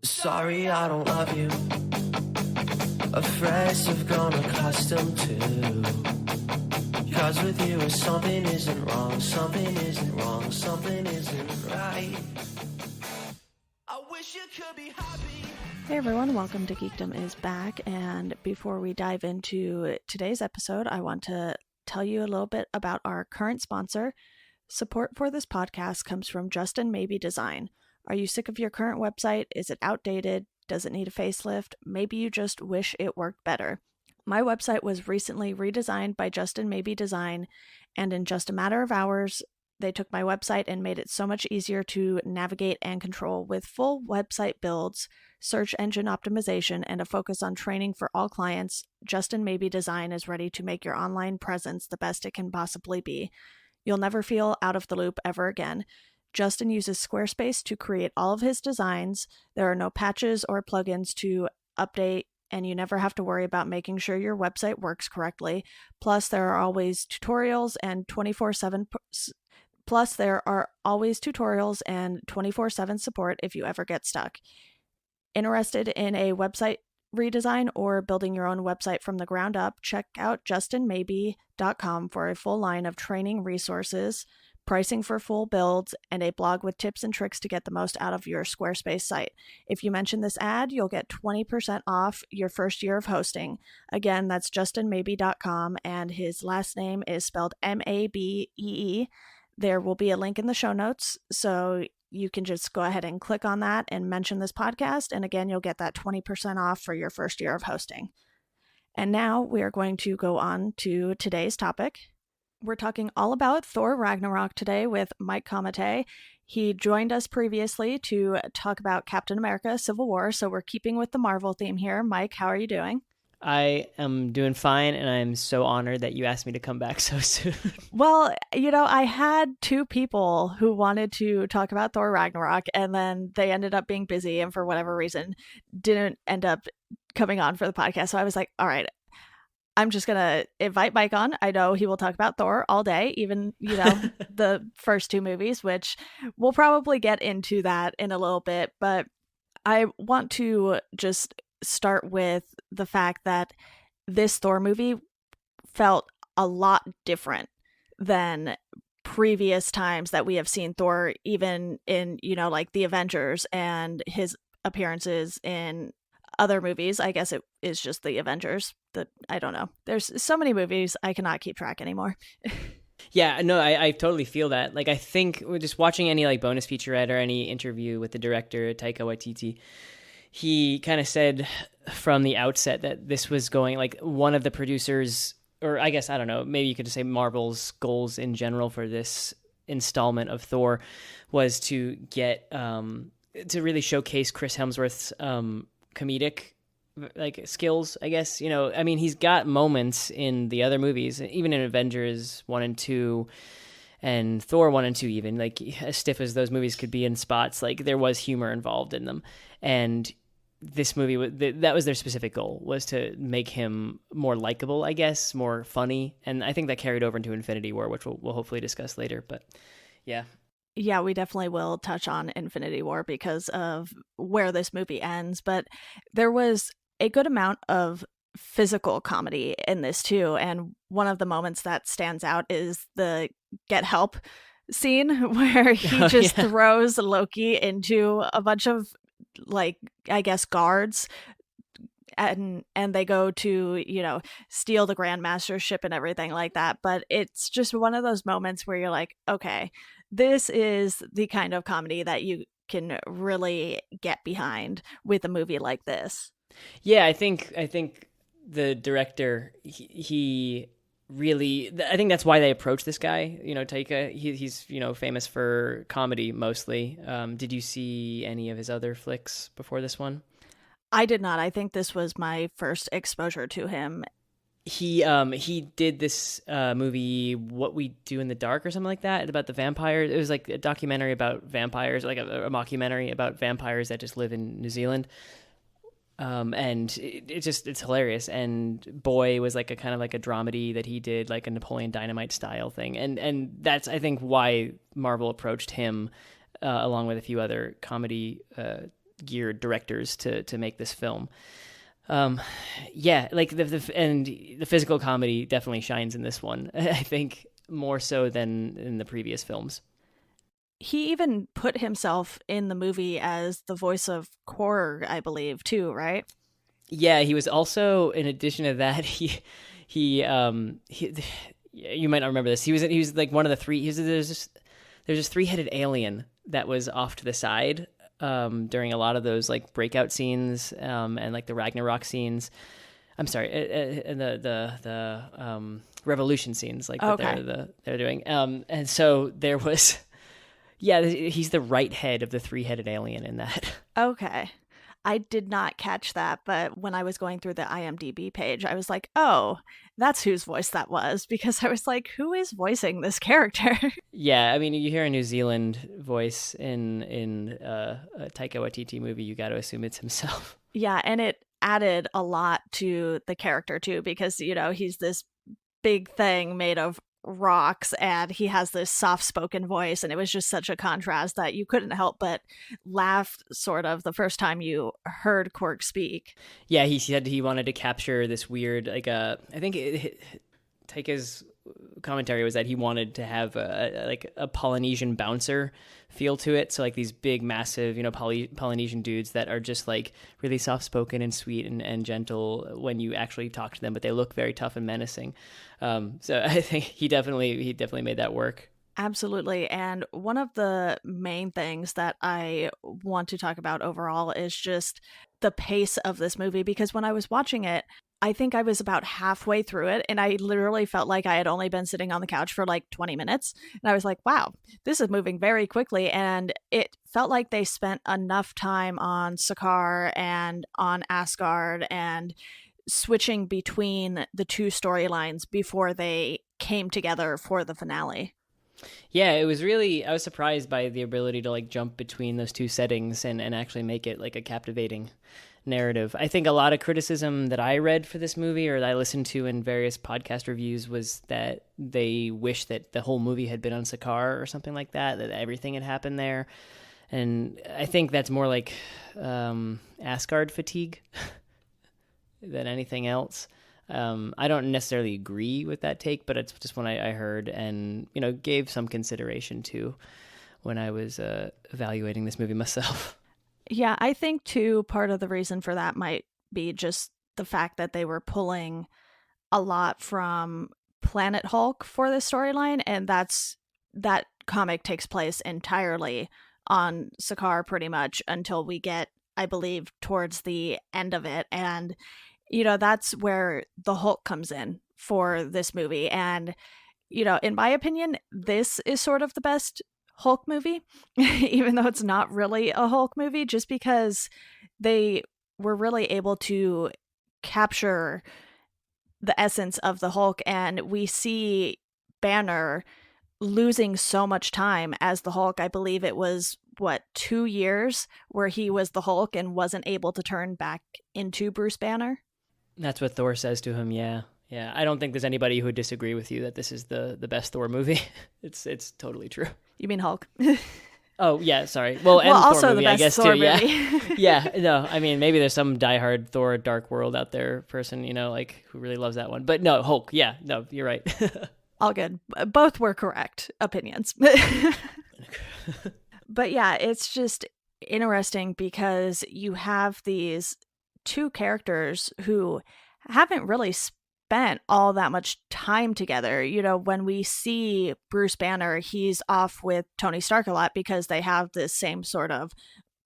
Sorry, I don't love you. Afraid I've grown accustomed to. Cause with you something isn't wrong, something isn't wrong, something isn't right. I wish you could be happy. Hey everyone, welcome to Geekdom is back, and before we dive into today's episode, I want to tell you a little bit about our current sponsor. Support for this podcast comes from Justin Maybe Design. Are you sick of your current website? Is it outdated? Does it need a facelift? Maybe you just wish it worked better. My website was recently redesigned by Justin Maybe Design, and in just a matter of hours, they took my website and made it so much easier to navigate and control with full website builds, search engine optimization, and a focus on training for all clients. Justin Maybe Design is ready to make your online presence the best it can possibly be. You'll never feel out of the loop ever again. Justin uses Squarespace to create all of his designs. There are no patches or plugins to update, and you never have to worry about making sure your website works correctly. Plus, there are always tutorials and 24/7 support if you ever get stuck. Interested in a website redesign or building your own website from the ground up? Check out justinmaybe.com for a full line of training resources, pricing for full builds, and a blog with tips and tricks to get the most out of your Squarespace site. If you mention this ad, you'll get 20% off your first year of hosting. Again, that's justinmaybe.com, and his last name is spelled Mabee. There will be a link in the show notes, so you can just go ahead and click on that and mention this podcast, and again, you'll get that 20% off for your first year of hosting. And now we are going to go on to today's topic. We're talking all about Thor Ragnarok today with Mike Comite. He joined us previously to talk about Captain America Civil War, so we're keeping with the Marvel theme here. Mike, how are you doing? I am doing fine, and I'm so honored that you asked me to come back so soon. Well, I had two people who wanted to talk about Thor Ragnarok, and then they ended up being busy and for whatever reason didn't end up coming on for the podcast. So I was like, all right, I'm just going to invite Mike on. I know he will talk about Thor all day, even, the first two movies, which we'll probably get into that in a little bit. But I want to just start with the fact that this Thor movie felt a lot different than previous times that we have seen Thor, even in, like the Avengers and his appearances in other movies. I guess it is just the Avengers. I don't know. There's so many movies I cannot keep track anymore. Yeah, no, I totally feel that. Like, I think just watching any like bonus featurette or any interview with the director, Taika Waititi, he kind of said from the outset that this was going, like, one of the producers, or I guess, I don't know, maybe you could just say Marvel's goals in general for this installment of Thor was to get, to really showcase Chris Hemsworth's comedic like skills, I guess. He's got moments in the other movies, even in Avengers 1 and 2 and Thor 1 and 2, even, like, as stiff as those movies could be in spots, like, there was humor involved in them. And this movie, that was their specific goal, was to make him more likable, I guess, more funny. And I think that carried over into Infinity War, which we'll hopefully discuss later. But yeah. Yeah, we definitely will touch on Infinity War because of where this movie ends. But there was a good amount of physical comedy in this too. And one of the moments that stands out is the get help scene where he throws Loki into a bunch of, like, I guess, guards, and they go to, steal the Grandmaster's ship and everything like that. But it's just one of those moments where you're like, okay, this is the kind of comedy that you can really get behind with a movie like this. Yeah, I think the director, he really, I think that's why they approached this guy, Taika. He's famous for comedy mostly. Did you see any of his other flicks before this one? I did not. I think this was my first exposure to him. He did this movie, What We Do in the Dark, or something like that, about the vampires. It was like a documentary about vampires, like a mockumentary about vampires that just live in New Zealand. And it's hilarious. And Boy was like a kind of like a dramedy that he did, like a Napoleon Dynamite style thing. And that's, I think, why Marvel approached him, along with a few other comedy geared directors to make this film. Yeah, like and the physical comedy definitely shines in this one. I think more so than in the previous films. He even put himself in the movie as the voice of Korg, I believe, too, right? Yeah, he was also, in addition to that, he you might not remember this. He was like one of the three. There's this three-headed alien that was off to the side during a lot of those like breakout scenes and like the Ragnarok scenes. I'm sorry, and the revolution scenes like that they're doing. And so there was. Yeah, he's the right head of the three-headed alien in that. Okay. I did not catch that, but when I was going through the IMDb page, I was like, oh, that's whose voice that was, because I was like, who is voicing this character? Yeah, I mean, you hear a New Zealand voice in a Taika Waititi movie, you got to assume it's himself. Yeah, and it added a lot to the character, too, because, you know, he's this big thing made of rocks and he has this soft-spoken voice, and it was just such a contrast that you couldn't help but laugh sort of the first time you heard Korg speak. Yeah, he said he wanted to capture this weird, like I think Taika's commentary was that he wanted to have a Polynesian bouncer feel to it. So like these big, massive, you know, Polynesian dudes that are just like really soft-spoken and sweet and gentle when you actually talk to them, but they look very tough and menacing. So I think he definitely made that work. Absolutely. And one of the main things that I want to talk about overall is just the pace of this movie, because when I was watching it, I think I was about halfway through it, and I literally felt like I had only been sitting on the couch for like 20 minutes. And I was like, wow, this is moving very quickly. And it felt like they spent enough time on Sakaar and on Asgard and switching between the two storylines before they came together for the finale. Yeah, it was really, I was surprised by the ability to like jump between those two settings and actually make it like a captivating narrative. I think a lot of criticism that I read for this movie or that I listened to in various podcast reviews was that they wish that the whole movie had been on Sakaar or something like that everything had happened there. And I think that's more like Asgard fatigue than anything else. I don't necessarily agree with that take, but it's just one I heard and, you know, gave some consideration to when I was evaluating this movie myself. Yeah, I think too, part of the reason for that might be just the fact that they were pulling a lot from Planet Hulk for this storyline, and that comic takes place entirely on Sakaar pretty much until we get, I believe, towards the end of it. And, you know, that's where the Hulk comes in for this movie. And, you know, in my opinion, this is sort of the best Hulk movie, even though it's not really a Hulk movie, just because they were really able to capture the essence of the Hulk. And we see Banner losing so much time as the Hulk. I believe it was 2 years where he was the Hulk and wasn't able to turn back into Bruce Banner. That's what Thor says to him. Yeah. I don't think there's anybody who would disagree with you that this is the best Thor movie. It's totally true. You mean Hulk? Oh yeah, sorry. Well, and also Thor movie, the best I guess Thor too. movie. Yeah. No, I mean maybe there's some diehard Thor Dark World out there person, you know, like who really loves that one. But no, Hulk. Yeah, no, you're right. All good. Both were correct opinions. But yeah, it's just interesting because you have these two characters who haven't really spent all that much time together. You know, when we see Bruce Banner, he's off with Tony Stark a lot because they have this same sort of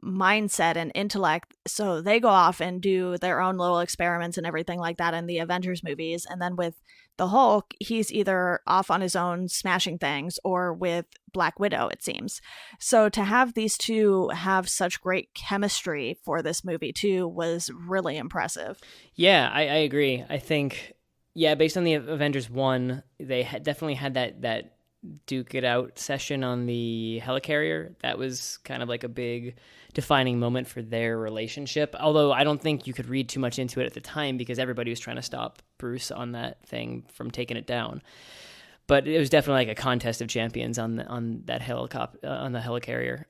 mindset and intellect. So they go off and do their own little experiments and everything like that in the Avengers movies. And then with the Hulk, he's either off on his own smashing things or with Black Widow, it seems. So to have these two have such great chemistry for this movie too was really impressive. Yeah, I agree. I think, yeah, based on the Avengers 1, they definitely had that duke it out session on the helicarrier. That was kind of like a big defining moment for their relationship. Although I don't think you could read too much into it at the time because everybody was trying to stop Bruce on that thing from taking it down. but it was definitely like a contest of champions on that helicopter, on the helicarrier.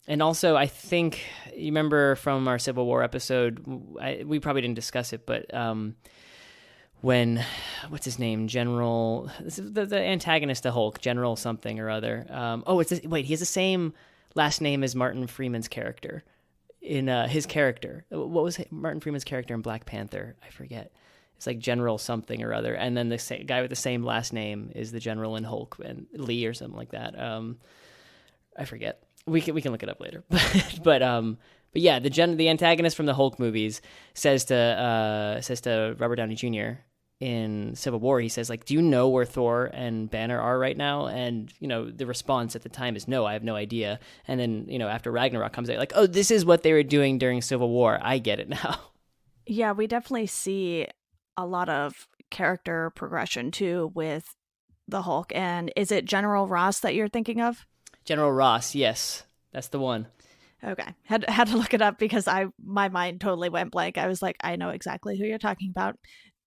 And also, I think you remember from our Civil War episode, we probably didn't discuss it, but when, what's his name, General, the antagonist to Hulk, General something or other. He has the same last name as Martin Freeman's character in his character. What was Martin Freeman's character in Black Panther? I forget. It's like General something or other. And then the guy with the same last name is the General in Hulk, and Lee or something like that. I forget. We can look it up later. But yeah, the antagonist from the Hulk movies says to Robert Downey Jr. in Civil War, he says, like, do you know where Thor and Banner are right now? And, the response at the time is, no, I have no idea. And then, after Ragnarok comes out, like, oh, this is what they were doing during Civil War. I get it now. Yeah, we definitely see a lot of character progression, too, with the Hulk. And is it General Ross that you're thinking of? General Ross, yes. That's the one. Okay. Had to look it up because my mind totally went blank. I was like, I know exactly who you're talking about.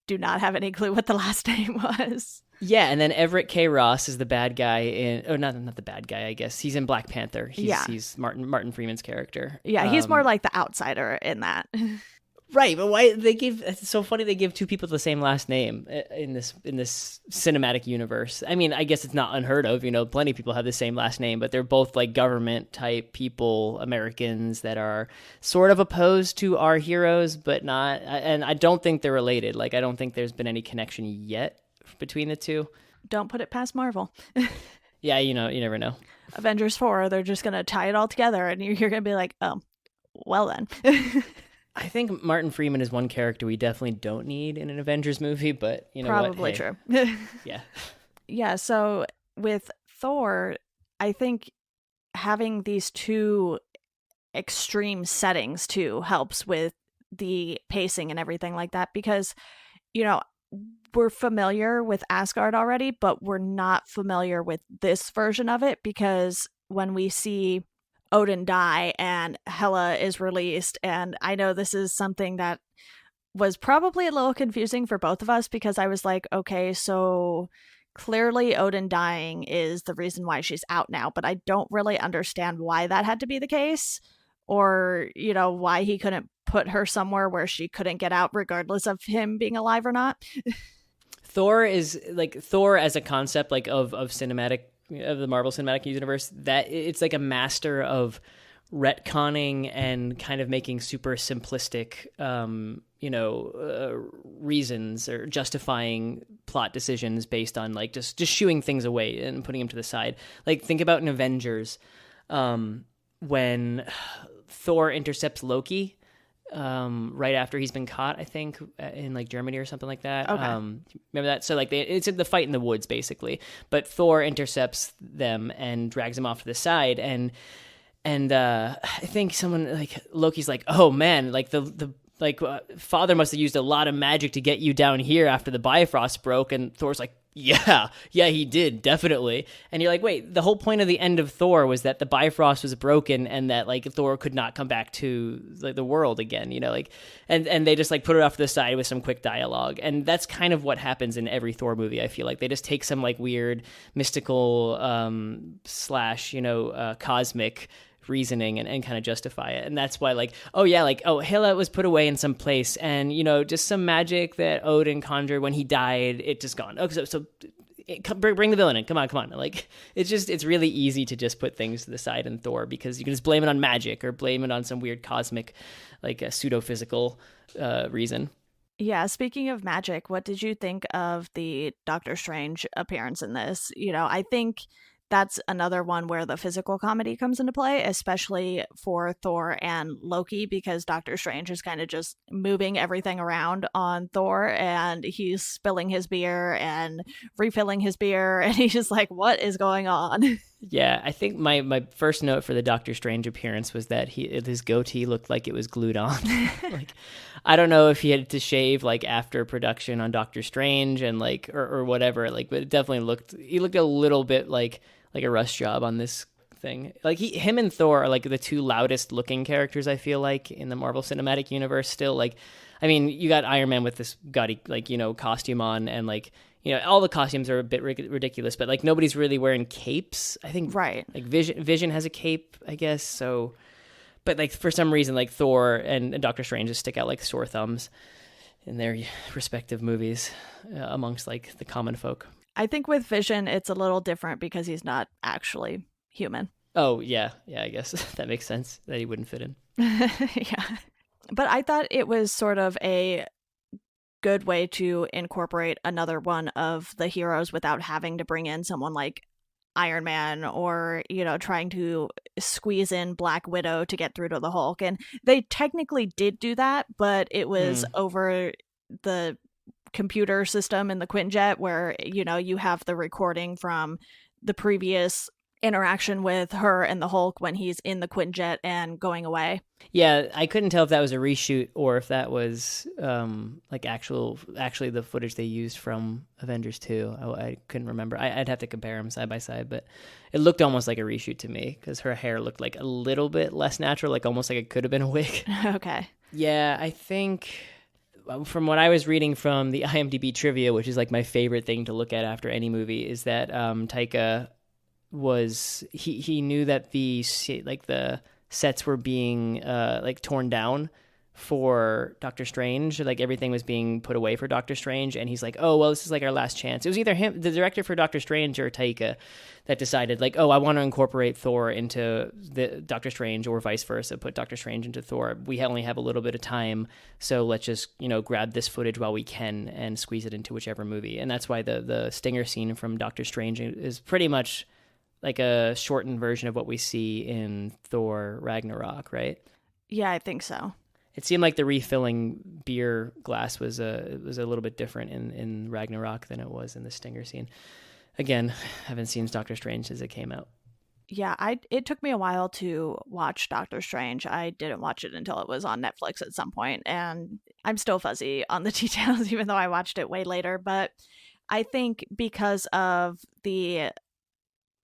Do not have any clue what the last name was. Yeah, and then Everett K. Ross is the bad guy not the bad guy, I guess. He's in Black Panther. He's Martin Freeman's character. Yeah, he's more like the outsider in that. Right, but why it's so funny they give two people the same last name in this cinematic universe. I mean, I guess it's not unheard of, plenty of people have the same last name, but they're both like government type people, Americans that are sort of opposed to our heroes, but not, and I don't think they're related. Like, I don't think there's been any connection yet between the two. Don't put it past Marvel. Yeah, you never know. Avengers 4, they're just going to tie it all together and you're going to be like, oh, well then. I think Martin Freeman is one character we definitely don't need in an Avengers movie, but probably true. Yeah. Yeah, so with Thor, I think having these two extreme settings too helps with the pacing and everything like that because, we're familiar with Asgard already, but we're not familiar with this version of it because when we see Odin die and Hela is released, and I know this is something that was probably a little confusing for both of us because I was like, okay, so clearly Odin dying is the reason why she's out now, but I don't really understand why that had to be the case or, why he couldn't put her somewhere where she couldn't get out regardless of him being alive or not. Thor is like Thor as a concept, like of the Marvel Cinematic Universe, that it's like a master of retconning and kind of making super simplistic, reasons or justifying plot decisions based on like just shooing things away and putting them to the side. Like think about in Avengers, when Thor intercepts Loki. Right after he's been caught, I think, in like Germany or something like that. Okay. Remember that? So like it's the fight in the woods basically, but Thor intercepts them and drags them off to the side, and I think someone like Loki's like, oh man, like the father must have used a lot of magic to get you down here after the Bifrost broke, and Thor's like, yeah, he did, definitely. And you're like, wait, the whole point of the end of Thor was that the Bifrost was broken and that like Thor could not come back to like the world again, and they just like put it off to the side with some quick dialogue. And that's kind of what happens in every Thor movie. I feel like they just take some like weird mystical / cosmic reasoning and kind of justify it. And that's why Hela was put away in some place, and just some magic that Odin conjured when he died, it just gone. Okay, so bring the villain in. Come on. Like it's really easy to just put things to the side in Thor because you can just blame it on magic or blame it on some weird cosmic, like a pseudo-physical reason. Yeah, speaking of magic, what did you think of the Doctor Strange appearance in this? I think that's another one where the physical comedy comes into play, especially for Thor and Loki, because Doctor Strange is kind of just moving everything around on Thor, and he's spilling his beer and refilling his beer, and he's just like, what is going on? Yeah, I think my first note for the Doctor Strange appearance was that his goatee looked like it was glued on. Like, I don't know if he had to shave like after production on Doctor Strange and like or whatever. Like, but it definitely he looked a little bit like a rush job on this thing. Like him and Thor are like the two loudest looking characters I feel like in the Marvel Cinematic Universe still. Like, I mean, you got Iron Man with this gaudy costume on, and like all the costumes are a bit ridiculous, but like nobody's really wearing capes. I think Right. like Vision has a cape, I guess. So, but like for some reason, like Thor and Doctor Strange just stick out like sore thumbs in their respective movies amongst like the common folk. I think with Vision, it's a little different because he's not actually human. Oh yeah, I guess that makes sense that he wouldn't fit in. Yeah. But I thought it was sort of a good way to incorporate another one of the heroes without having to bring in someone like Iron Man or, trying to squeeze in Black Widow to get through to the Hulk. And they technically did do that, but it was over the computer system in the Quinjet where, you have the recording from the previous interaction with her and the Hulk when he's in the Quinjet and going away. Yeah, I couldn't tell if that was a reshoot or if that was like actually the footage they used from Avengers 2. I couldn't remember. I'd have to compare them side by side, but it looked almost like a reshoot to me because her hair looked like a little bit less natural, like almost like it could have been a wig. Okay. Yeah, I think from what I was reading from the IMDb trivia, which is like my favorite thing to look at after any movie, is that Taika was he knew that the sets were being like torn down for Doctor Strange, like everything was being put away for Doctor Strange, and he's like, oh well, this is like our last chance. It was either him, the director for Doctor Strange, or Taika that decided like, oh, I want to incorporate Thor into the Doctor Strange, or vice versa, put Doctor Strange into Thor. We only have a little bit of time, so let's just grab this footage while we can and squeeze it into whichever movie. And that's why the stinger scene from Doctor Strange is pretty much like a shortened version of what we see in Thor Ragnarok, right? Yeah, I think so. It seemed like the refilling beer glass was a little bit different in Ragnarok than it was in the stinger scene. Again, haven't seen Doctor Strange since it came out. Yeah, it took me a while to watch Doctor Strange. I didn't watch it until it was on Netflix at some point, and I'm still fuzzy on the details, even though I watched it way later. But I think because of the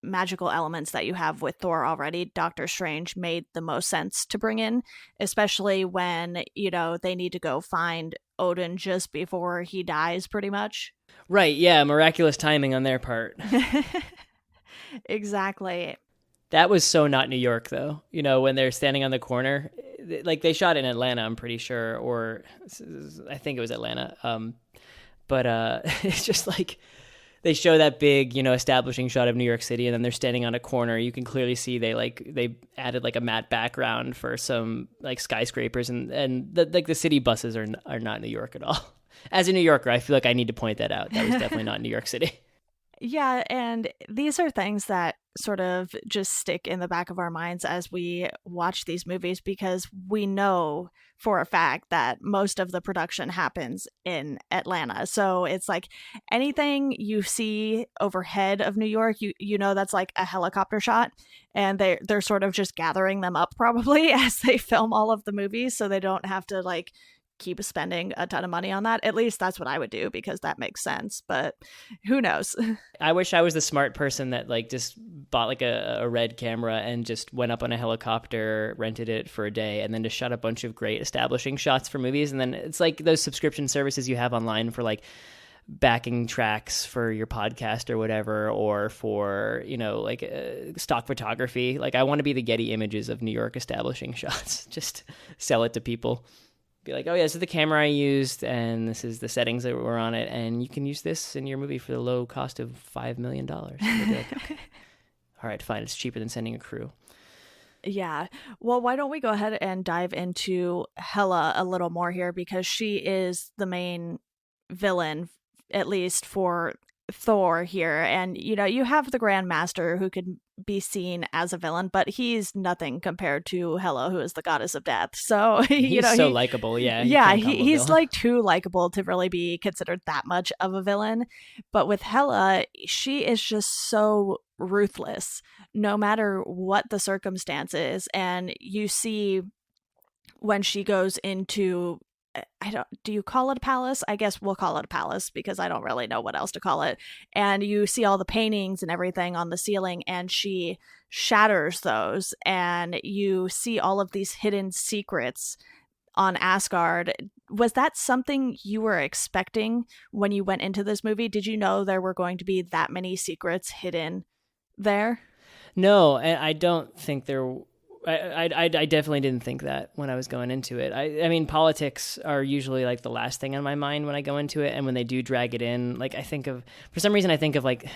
magical elements that you have with Thor already, Doctor Strange made the most sense to bring in, especially when, they need to go find Odin just before he dies, pretty much. Right, yeah, miraculous timing on their part. Exactly. That was so not New York, though. When they're standing on the corner, like they shot in Atlanta, I'm pretty sure, or I think it was Atlanta. But it's just like they show that big, establishing shot of New York City, and then they're standing on a corner. You can clearly see they added like a matte background for some like skyscrapers, and the city buses are not New York at all. As a New Yorker, I feel like I need to point that out. That was definitely not New York City. Yeah, and these are things that sort of just stick in the back of our minds as we watch these movies, because we know for a fact that most of the production happens in Atlanta. So it's like anything you see overhead of New York, you know that's like a helicopter shot, and they're sort of just gathering them up probably as they film all of the movies, so they don't have to like keep spending a ton of money on that. At least that's what I would do, because that makes sense, but who knows. I wish I was the smart person that like just bought like a red camera and just went up on a helicopter, rented it for a day, and then just shot a bunch of great establishing shots for movies. And then it's like those subscription services you have online for like backing tracks for your podcast or whatever, or for like stock photography. Like I want to be the Getty Images of New York establishing shots. Just sell it to people. Be like, oh yeah, this is the camera I used, and this is the settings that were on it, and you can use this in your movie for the low cost of $5 million. Like, okay. All right, fine. It's cheaper than sending a crew. Yeah. Well, why don't we go ahead and dive into Hela a little more here, because she is the main villain, at least for Thor here. And, you have the Grand Master, who could be seen as a villain, but he's nothing compared to Hela, who is the goddess of death. So he's so likable. He's like too likable to really be considered that much of a villain. But with Hela, she is just so ruthless no matter what the circumstances. And you see when she goes into, do you call it a palace? I guess we'll call it a palace, because I don't really know what else to call it. And you see all the paintings and everything on the ceiling, and she shatters those, and you see all of these hidden secrets on Asgard. Was that something you were expecting when you went into this movie? Did you know there were going to be that many secrets hidden there? No, and I don't think there. I definitely didn't think that when I was going into it. I mean, politics are usually like the last thing on my mind when I go into it, and when they do drag it in, like for some reason I think of like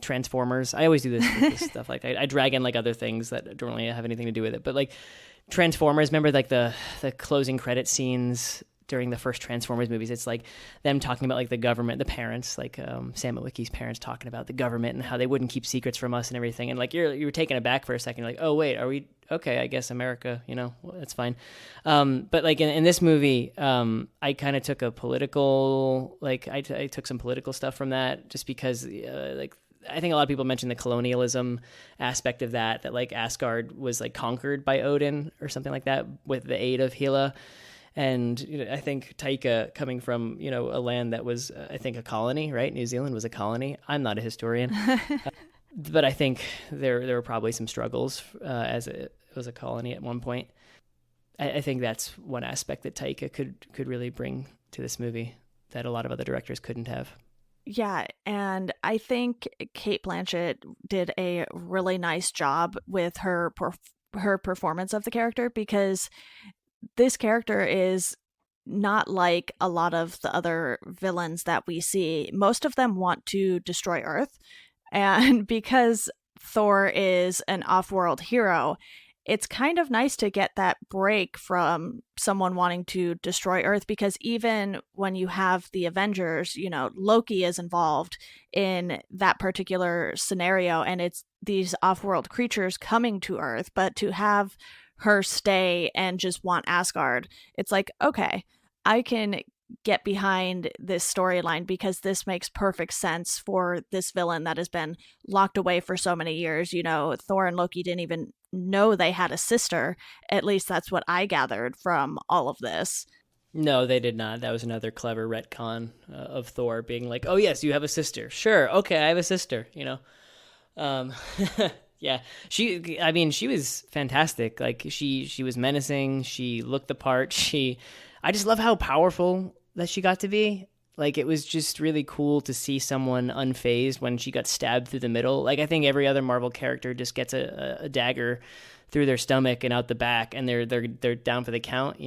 Transformers. I always do this with this stuff. Like I drag in like other things that don't really have anything to do with it, but like Transformers. Remember like the closing credit scenes during the first Transformers movies? It's like them talking about like the government, the parents, like Sam Witwicky's parents talking about the government and how they wouldn't keep secrets from us and everything. And like you're taken aback for a second. You're like, oh wait, are we okay? I guess America, well, that's fine. But like in this movie, I kind of took a political, like I took some political stuff from that, just because like I think a lot of people mention the colonialism aspect of that like Asgard was like conquered by Odin or something like that with the aid of Hela. And I think Taika, coming from a land that was I think a colony, right? New Zealand was a colony. I'm not a historian, but I think there were probably some struggles as it was a colony at one point. I think that's one aspect that Taika could really bring to this movie that a lot of other directors couldn't have. Yeah, and I think Cate Blanchett did a really nice job with her performance of the character, because this character is not like a lot of the other villains that we see. Most of them want to destroy Earth, and because Thor is an off-world hero, it's kind of nice to get that break from someone wanting to destroy Earth, because even when you have the Avengers, Loki is involved in that particular scenario, and it's these off-world creatures coming to Earth, but to have her stay and just want Asgard, it's like, okay, I can get behind this storyline, because this makes perfect sense for this villain that has been locked away for so many years. Thor and Loki didn't even know they had a sister. At least that's what I gathered from all of this. No, they did not. That was another clever retcon of Thor being like, oh yes, you have a sister. Sure. Okay. I have a sister, Yeah, she was fantastic. Like she was menacing. She looked the part. I just love how powerful that she got to be. Like, it was just really cool to see someone unfazed when she got stabbed through the middle. Like, I think every other Marvel character just gets a dagger through their stomach and out the back, and they're down for the count,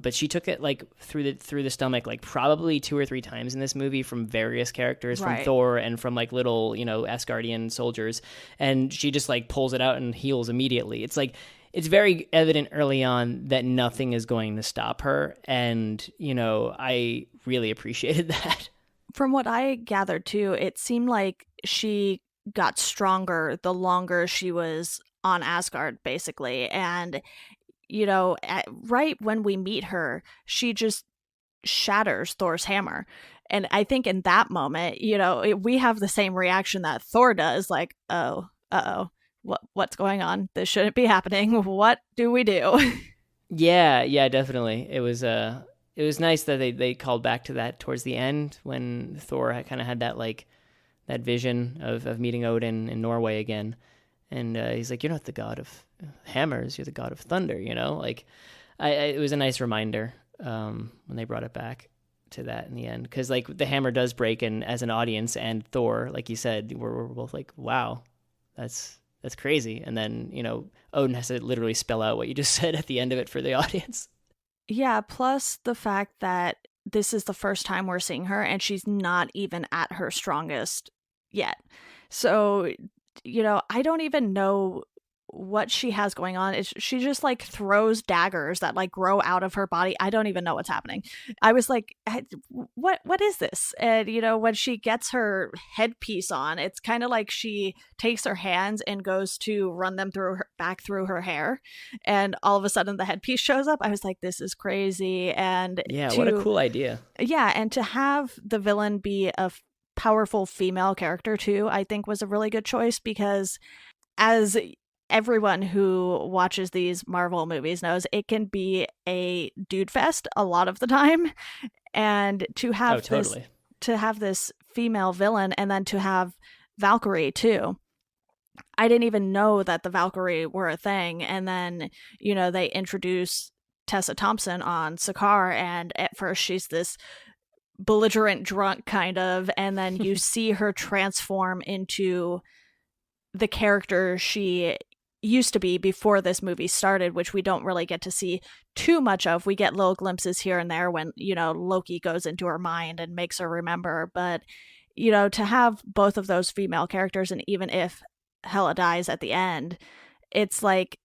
But she took it like through the stomach, like probably 2 or 3 times in this movie, from various characters, right, from Thor and from like little Asgardian soldiers, and she just like pulls it out and heals immediately. It's like, it's very evident early on that nothing is going to stop her, and I really appreciated that. From what I gathered too, it seemed like she got stronger the longer she was on Asgard, basically. And right when we meet her, she just shatters Thor's hammer. And I think in that moment, we have the same reaction that Thor does, like, oh, what's going on? This shouldn't be happening. What do we do? Yeah, definitely. It was nice that they called back to that towards the end, when Thor kind of had that vision of meeting Odin in Norway again. And he's like, you're not the god of hammers, you're the god of thunder, Like, it was a nice reminder when they brought it back to that in the end. Because, like, the hammer does break, and as an audience and Thor, like you said, we're both like, wow, that's crazy. And then, Odin has to literally spell out what you just said at the end of it for the audience. Yeah, plus the fact that this is the first time we're seeing her, and she's not even at her strongest yet. So, I don't even know what she has going on. She just like throws daggers that like grow out of her body. I don't even know what's happening. I was like, what is this? And when she gets her headpiece on, it's kind of like she takes her hands and goes to run them back through her hair, and all of a sudden the headpiece shows up. I was like, this is crazy. And yeah, what a cool idea. Yeah, and to have the villain be a powerful female character too, I think was a really good choice, because as everyone who watches these Marvel movies knows, it can be a dude fest a lot of the time, and to have this female villain, and then to have Valkyrie too. I didn't even know that the Valkyrie were a thing, and then they introduce Tessa Thompson on Sakaar, and at first she's this belligerent drunk kind of, and then you see her transform into the character she used to be before this movie started, which we don't really get to see too much of. We get little glimpses here and there when, Loki goes into her mind and makes her remember. But, to have both of those female characters, and even if Hela dies at the end, it's like,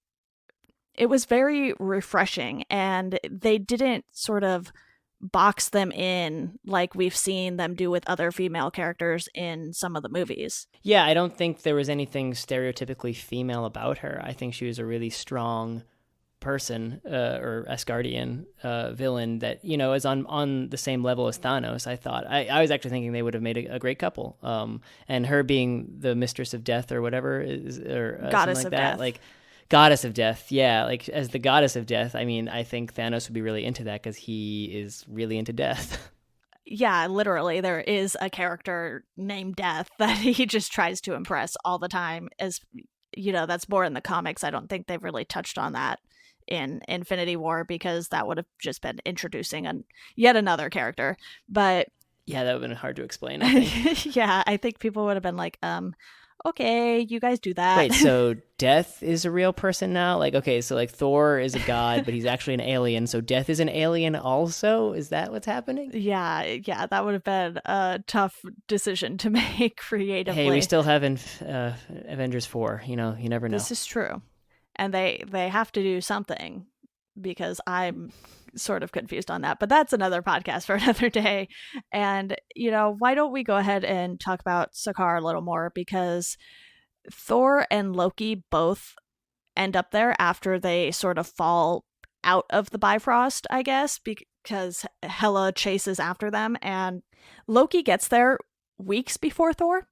it was very refreshing, and they didn't sort of box them in like we've seen them do with other female characters in some of the movies. Yeah, I don't think there was anything stereotypically female about her. I think she was a really strong person, or Asgardian villain that, is on the same level as Thanos. I thought I was actually thinking they would have made a great couple. And her being the mistress of death or whatever, or goddess like of that, death. like goddess of death. Yeah, like as the goddess of death. I mean, I think Thanos would be really into that because he is really into death. Yeah, literally, there is a character named Death that he just tries to impress all the time. As that's more in the comics. I don't think they've really touched on that in Infinity War, because that would have just been introducing yet another character. But yeah, that would have been hard to explain, I think. Yeah, I think people would have been like, okay, you guys do that. Wait, so Death is a real person now? Like, okay, so like Thor is a god, but he's actually an alien. So Death is an alien also? Is that what's happening? Yeah, that would have been a tough decision to make creatively. Hey, we still have Avengers 4. You never know. This is true. And they have to do something, because I'm sort of confused on that. But that's another podcast for another day. And, why don't we go ahead and talk about Sakaar a little more, because Thor and Loki both end up there after they sort of fall out of the Bifrost, I guess, because Hela chases after them, and Loki gets there weeks before Thor,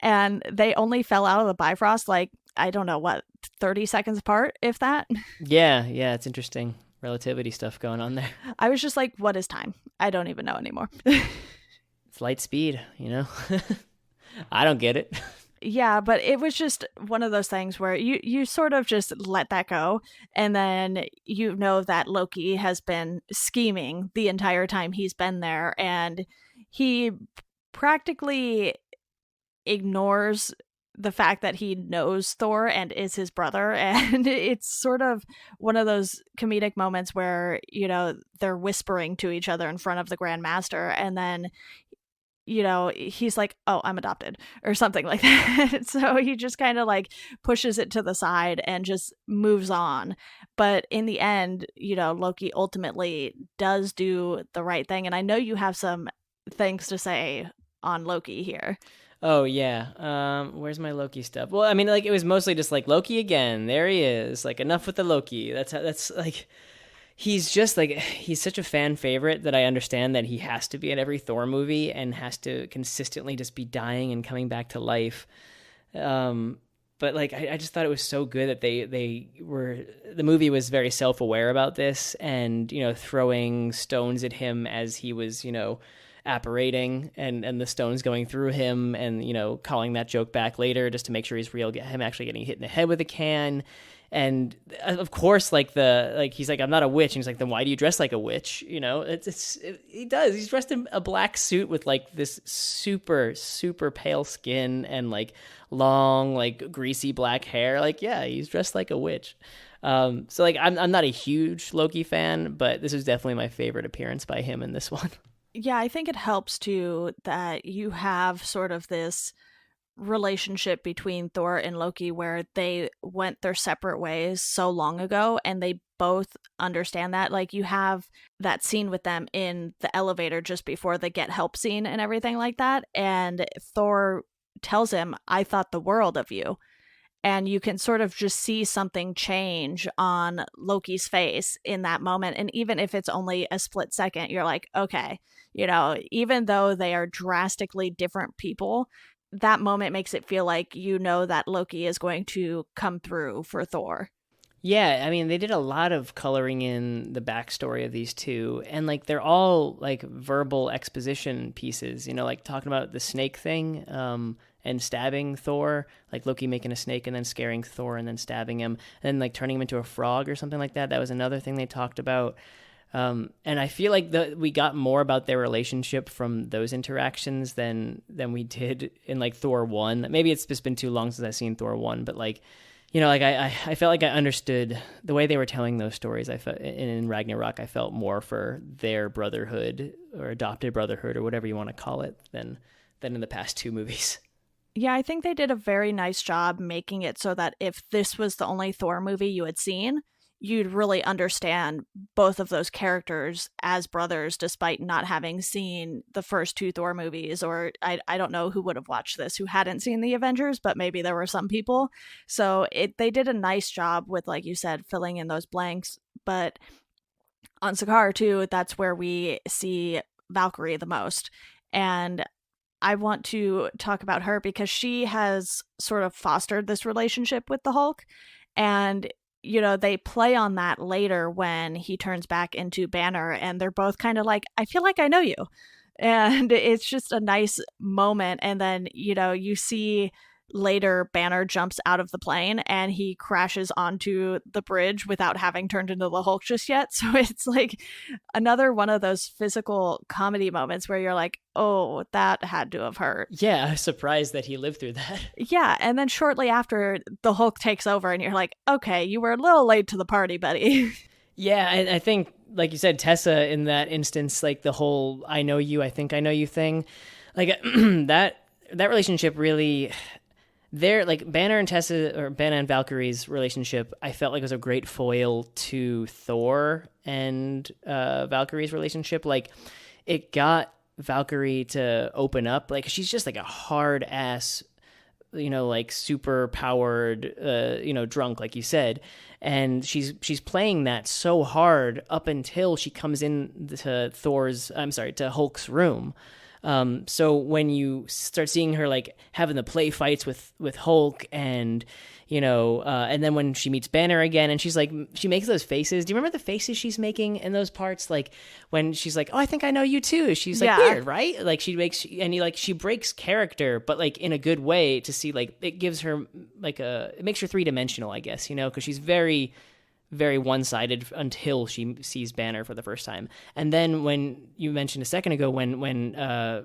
and they only fell out of the Bifrost like, I don't know, what, 30 seconds apart, if that? Yeah, it's interesting. Relativity stuff going on there. I was just like, what is time? I don't even know anymore. It's light speed, I don't get it. Yeah, but it was just one of those things where you sort of just let that go, and then that Loki has been scheming the entire time he's been there, and he practically ignores the fact that he knows Thor and is his brother. And it's sort of one of those comedic moments where, they're whispering to each other in front of the Grand Master, and then, he's like, oh, I'm adopted, or something like that. So he just kind of like pushes it to the side and just moves on. But in the end, Loki ultimately does do the right thing. And I know you have some things to say on Loki here. Oh, yeah. Where's my Loki stuff? Well, I mean, like, it was mostly just like, Loki again. There he is. Like, enough with the Loki. That's like, he's just like, he's such a fan favorite that I understand that he has to be in every Thor movie and has to consistently just be dying and coming back to life. But like, I just thought it was so good that the movie was very self-aware about this, and, throwing stones at him as he was, apparating, and the stones going through him, and calling that joke back later just to make sure he's real, get him actually getting hit in the head with a can. And of course, he's like, I'm not a witch, and he's like, then why do you dress like a witch? He does. He's dressed in a black suit with like this super super pale skin and like long like greasy black hair. Like, yeah, he's dressed like a witch. So like, I'm not a huge Loki fan, but this is definitely my favorite appearance by him in this one. Yeah, I think it helps too that you have sort of this relationship between Thor and Loki where they went their separate ways so long ago, and they both understand that. Like, you have that scene with them in the elevator just before the get help scene and everything like that, and Thor tells him, I thought the world of you. And you can sort of just see something change on Loki's face in that moment. And even if it's only a split second, you're like, okay, even though they are drastically different people, that moment makes it feel like that Loki is going to come through for Thor. Yeah, I mean, they did a lot of coloring in the backstory of these two, and like they're all like verbal exposition pieces, like talking about the snake thing, and stabbing Thor, like Loki making a snake and then scaring Thor and then stabbing him, and then like turning him into a frog or something like that. That was another thing they talked about. And I feel like we got more about their relationship from those interactions than we did in like Thor 1. Maybe it's just been too long since I've seen Thor 1, but like, you know, like I felt like I understood the way they were telling those stories. I felt in Ragnarok, I felt more for their brotherhood or adopted brotherhood or whatever you want to call it than in the past 2 movies. Yeah, I think they did a very nice job making it so that if this was the only Thor movie you had seen, you'd really understand both of those characters as brothers, despite not having seen the first 2 Thor movies. Or I don't know who would have watched this who hadn't seen the Avengers, but maybe there were some people. So they did a nice job with, like you said, filling in those blanks. But on Sakaar too, that's where we see Valkyrie the most. And I want to talk about her because she has sort of fostered this relationship with the Hulk. And you know, they play on that later when he turns back into Banner, and they're both kind of like, I feel like I know you. And it's just a nice moment. And then, you know, you see later Banner jumps out of the plane and he crashes onto the bridge without having turned into the Hulk just yet. So it's like another one of those physical comedy moments where you're like, oh, that had to have hurt. Yeah, I was surprised that he lived through that. Yeah, and then shortly after, the Hulk takes over and you're like, okay, you were a little late to the party, buddy. Yeah, I think, like you said, Tessa, in that instance, like the whole I know you, I think I know you thing, like that relationship really... They're like Banner and Tessa, or Banner and Valkyrie's relationship, I felt like was a great foil to Thor and Valkyrie's relationship. Like, it got Valkyrie to open up. Like, she's just like a hard ass, you know, like super powered, you know, drunk, like you said. And she's playing that so hard up until she comes in to Hulk's room. So when you start seeing her like having the play fights with Hulk and, you know, and then when she meets Banner again and she's like, she makes those faces. Do you remember the faces she's making in those parts? Like when she's like, oh, I think I know you too. She's like, weird, right? Like she breaks character, but like in a good way to see, like, it gives her like it makes her 3-dimensional, I guess, you know, cause she's very, very one-sided until she sees Banner for the first time. And then when you mentioned a second ago, when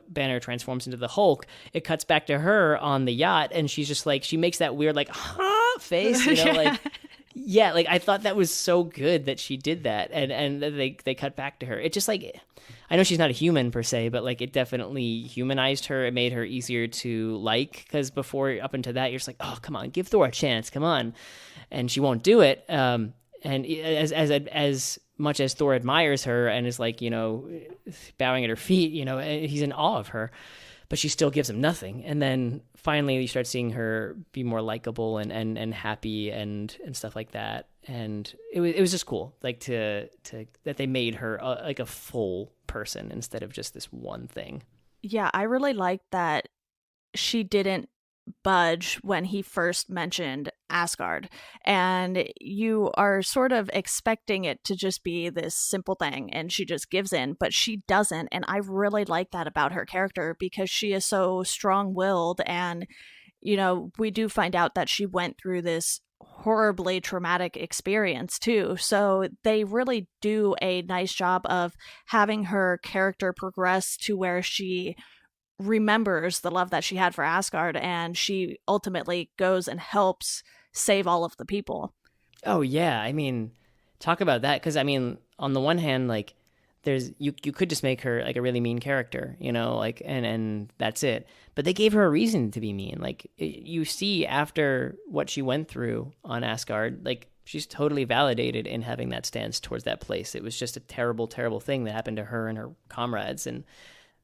Banner transforms into the Hulk, it cuts back to her on the yacht, and she's just like, she makes that weird like face, you know, like, yeah, like I thought that was so good that she did that, and they cut back to her. It just like, I know she's not a human per se, but like it definitely humanized her. It made her easier to like, because before, up until that, you're just like, oh, come on, give Thor a chance, come on, and she won't do it. And as much as Thor admires her and is like, you know, bowing at her feet, you know, he's in awe of her, but she still gives him nothing. And then finally you start seeing her be more likable and happy and stuff like that. And it was just cool, like to that they made her like a full person instead of just this one thing. Yeah, I really liked that she didn't budge when he first mentioned Asgard, and you are sort of expecting it to just be this simple thing, and she just gives in, but she doesn't. And I really like that about her character because she is so strong-willed, and you know, we do find out that she went through this horribly traumatic experience too, so they really do a nice job of having her character progress to where she remembers the love that she had for Asgard, and she ultimately goes and helps save all of the people. Oh yeah, I mean, talk about that, because I mean, on the one hand, like, there's you could just make her like a really mean character, you know, like, and that's it. But they gave her a reason to be mean. Like, you see after what she went through on Asgard, like, she's totally validated in having that stance towards that place. It was just a terrible, terrible thing that happened to her and her comrades, and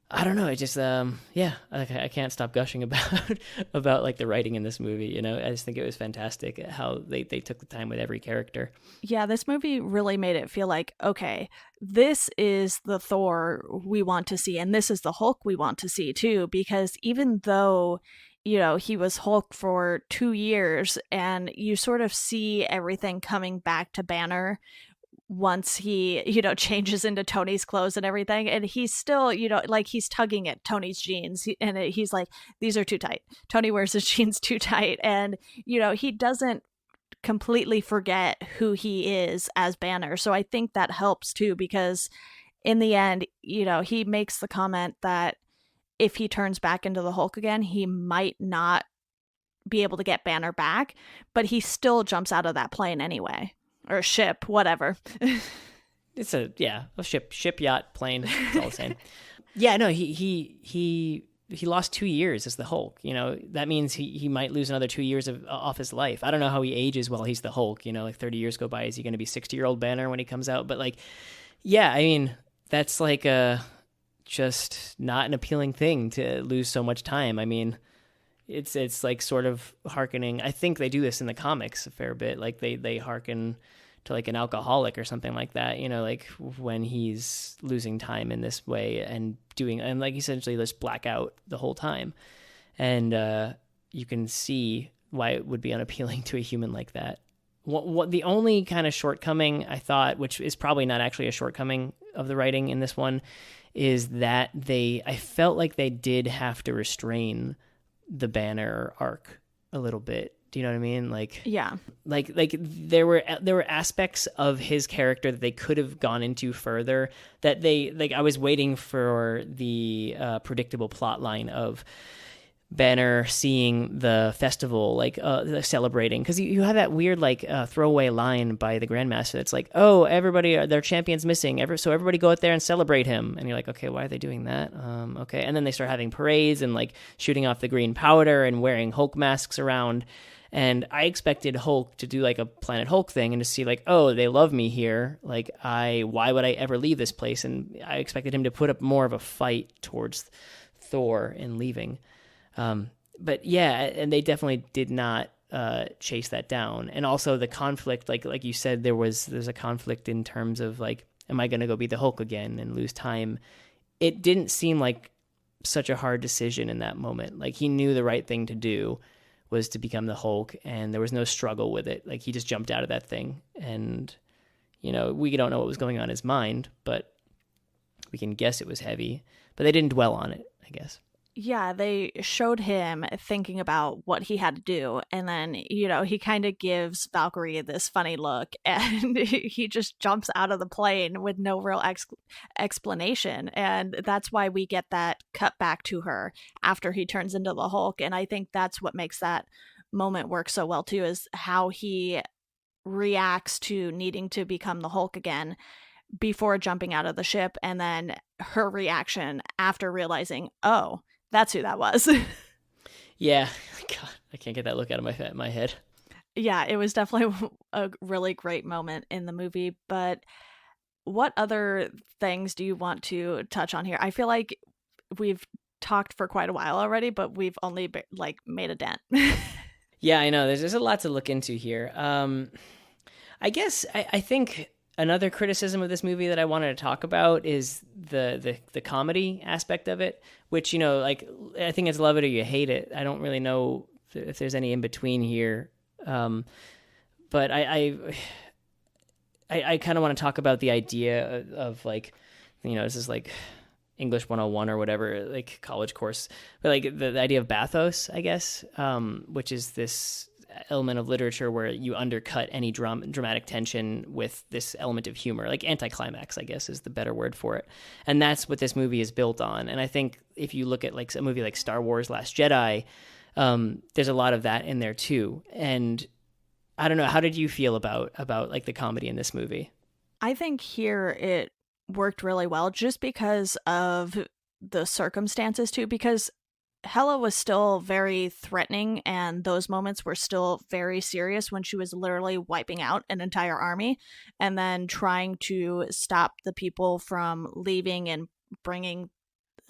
I don't know. It just, yeah, I can't stop gushing about like the writing in this movie. You know, I just think it was fantastic how they took the time with every character. Yeah, this movie really made it feel like, okay, this is the Thor we want to see, and this is the Hulk we want to see too. Because even though, you know, he was Hulk for 2 years, and you sort of see everything coming back to Banner once he, changes into Tony's clothes and everything. And he's still, like he's tugging at Tony's jeans. He's like, these are too tight. Tony wears his jeans too tight. And, he doesn't completely forget who he is as Banner. So I think that helps too, because in the end, he makes the comment that if he turns back into the Hulk again, he might not be able to get Banner back, but he still jumps out of that plane anyway. Or ship, whatever. It's a ship, yacht, plane. It's all the same. Yeah, no, he lost 2 years as the Hulk. That means he might lose another 2 years off his life. I don't know how he ages while he's the Hulk. Like 30 years go by. Is he going to be 60-year-old Banner when he comes out? But like, yeah, I mean, that's like just not an appealing thing to lose so much time. I mean, it's like sort of hearkening. I think they do this in the comics a fair bit. Like they hearken to like an alcoholic or something like that, like when he's losing time in this way and like essentially just black out the whole time. And you can see why it would be unappealing to a human like that. What the only kind of shortcoming I thought, which is probably not actually a shortcoming of the writing in this one, is that I felt like they did have to restrain the Banner arc a little bit. Do you know what I mean? Like, yeah, like there were aspects of his character that they could have gone into further, that I was waiting for the predictable plot line of Banner seeing the festival, celebrating, because you have that weird throwaway line by the Grandmaster that's like, oh, everybody, their champion's missing, so everybody go out there and celebrate him. And you're like, okay, why are they doing that? Okay. And then they start having parades and like shooting off the green powder and wearing Hulk masks around. And I expected Hulk to do like a Planet Hulk thing and to see like, oh, they love me here. Like why would I ever leave this place? And I expected him to put up more of a fight towards Thor in leaving. But yeah, and they definitely did not chase that down. And also the conflict, like you said, there's a conflict in terms of like, am I going to go be the Hulk again and lose time? It didn't seem like such a hard decision in that moment. Like he knew the right thing to do was to become the Hulk, and there was no struggle with it. Like he just jumped out of that thing, and we don't know what was going on in his mind, but we can guess it was heavy. But they didn't dwell on it, I guess. Yeah, they showed him thinking about what he had to do, and then, he kind of gives Valkyrie this funny look, and he just jumps out of the plane with no real explanation, and that's why we get that cut back to her after he turns into the Hulk, and I think that's what makes that moment work so well, too, is how he reacts to needing to become the Hulk again before jumping out of the ship, and then her reaction after realizing, oh, that's who that was. Yeah. God, I can't get that look out of my head. Yeah, it was definitely a really great moment in the movie. But what other things do you want to touch on here? I feel like we've talked for quite a while already, but we've only made a dent. Yeah, I know. There's a lot to look into here. I guess I think another criticism of this movie that I wanted to talk about is the comedy aspect of it, which, I think it's love it or you hate it. I don't really know if there's any in between here. But I kind of want to talk about the idea of this is like English 101 or whatever, like college course, but like the idea of bathos, I guess, which is this element of literature where you undercut any dramatic tension with this element of humor, like anticlimax, I guess is the better word for it. And that's what this movie is built on. And I think if you look at like a movie like Star Wars Last Jedi, there's a lot of that in there too. And I don't know, how did you feel about like the comedy in this movie? I think here it worked really well just because of the circumstances too, because Hela was still very threatening, and those moments were still very serious when she was literally wiping out an entire army and then trying to stop the people from leaving and bringing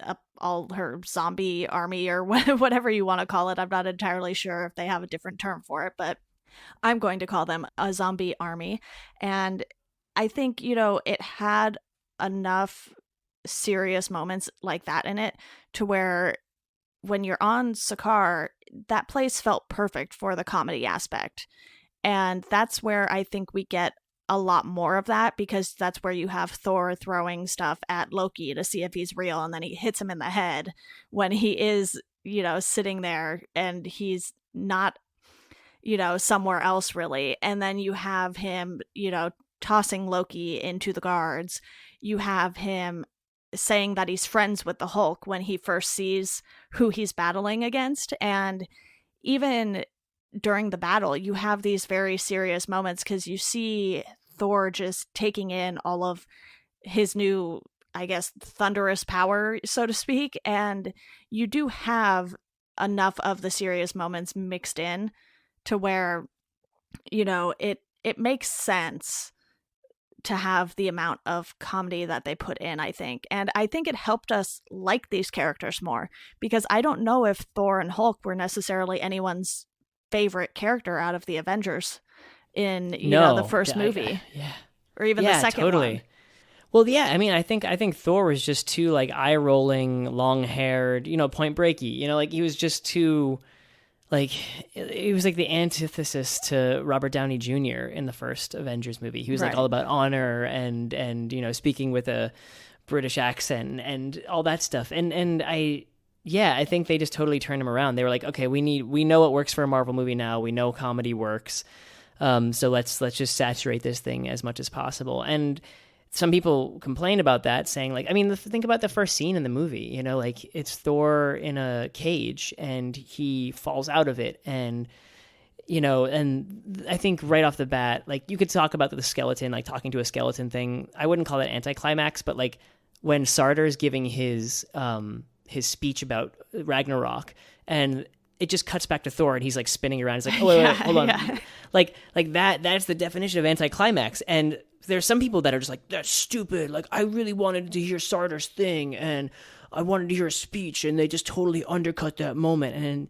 up all her zombie army or whatever you want to call it. I'm not entirely sure if they have a different term for it, but I'm going to call them a zombie army. And I think, it had enough serious moments like that in it to where when you're on Sakaar, that place felt perfect for the comedy aspect. And that's where I think we get a lot more of that, because that's where you have Thor throwing stuff at Loki to see if he's real, and then he hits him in the head when he is, sitting there and he's not, somewhere else really. And then you have him, tossing Loki into the guards. You have him saying that he's friends with the Hulk when he first sees who he's battling against. And even during the battle, you have these very serious moments because you see Thor just taking in all of his new, I guess, thunderous power, so to speak. And you do have enough of the serious moments mixed in to where, it makes sense to have the amount of comedy that they put in, I think. And I think it helped us like these characters more, because I don't know if Thor and Hulk were necessarily anyone's favorite character out of the Avengers in, the first movie. Or even the second totally. one. Well, yeah, I mean, I think Thor was just too, like, eye-rolling, long-haired, Point Breaky. Like, he was just too, like, he was like the antithesis to Robert Downey Jr. in the first Avengers movie. He was like all about honor and speaking with a British accent and all that stuff. And I think they just totally turned him around. They were like, okay, we know what works for a Marvel movie now. We know comedy works. So let's just saturate this thing as much as possible. And some people complain about that, saying, like, I mean, think about the first scene in the movie, like, it's Thor in a cage and he falls out of it. And, and I think right off the bat, like, you could talk about the skeleton, like talking to a skeleton thing. I wouldn't call that anticlimax, but like when Sardar's giving his speech about Ragnarok, and it just cuts back to Thor and he's like spinning around. He's like, oh, wait, hold on. Yeah. Like that's the definition of anticlimax. And there's some people that are just like, that's stupid. Like, I really wanted to hear Sardar's thing and I wanted to hear a speech, and they just totally undercut that moment. And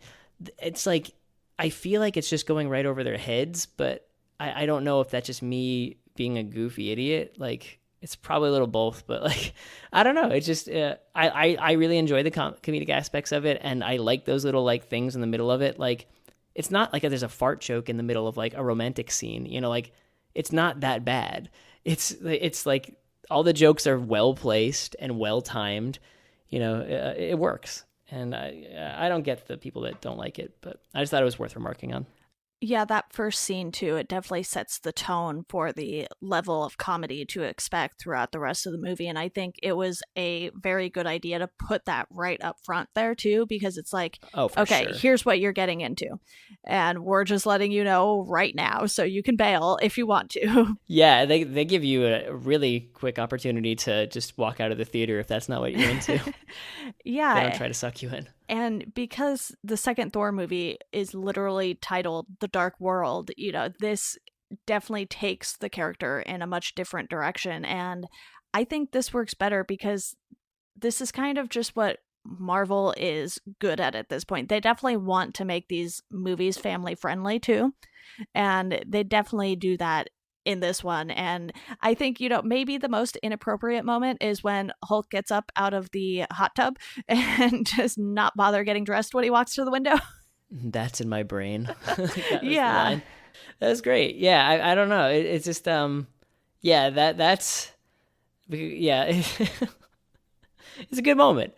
it's like, I feel like it's just going right over their heads, but I don't know if that's just me being a goofy idiot. Like, it's probably a little both, but like, I don't know. It's just, I really enjoy the comedic aspects of it. And I like those little like things in the middle of it. Like, it's not like there's a fart joke in the middle of like a romantic scene, like, it's not that bad. It's like all the jokes are well placed and well timed, it works. And I don't get the people that don't like it, but I just thought it was worth remarking on. Yeah, that first scene, too, it definitely sets the tone for the level of comedy to expect throughout the rest of the movie. And I think it was a very good idea to put that right up front there, too, because it's like, okay, sure, here's what you're getting into. And we're just letting you know right now, so you can bail if you want to. Yeah, they give you a really quick opportunity to just walk out of the theater if that's not what you're into. Yeah. They don't try to suck you in. And because the second Thor movie is literally titled The Dark World, this definitely takes the character in a much different direction. And I think this works better because this is kind of just what Marvel is good at this point. They definitely want to make these movies family friendly too. And they definitely do that in this one. And I think, maybe the most inappropriate moment is when Hulk gets up out of the hot tub and does not bother getting dressed when he walks to the window. That's in my brain. Yeah. That was great. Yeah, I don't know. It's just, that's, it's a good moment.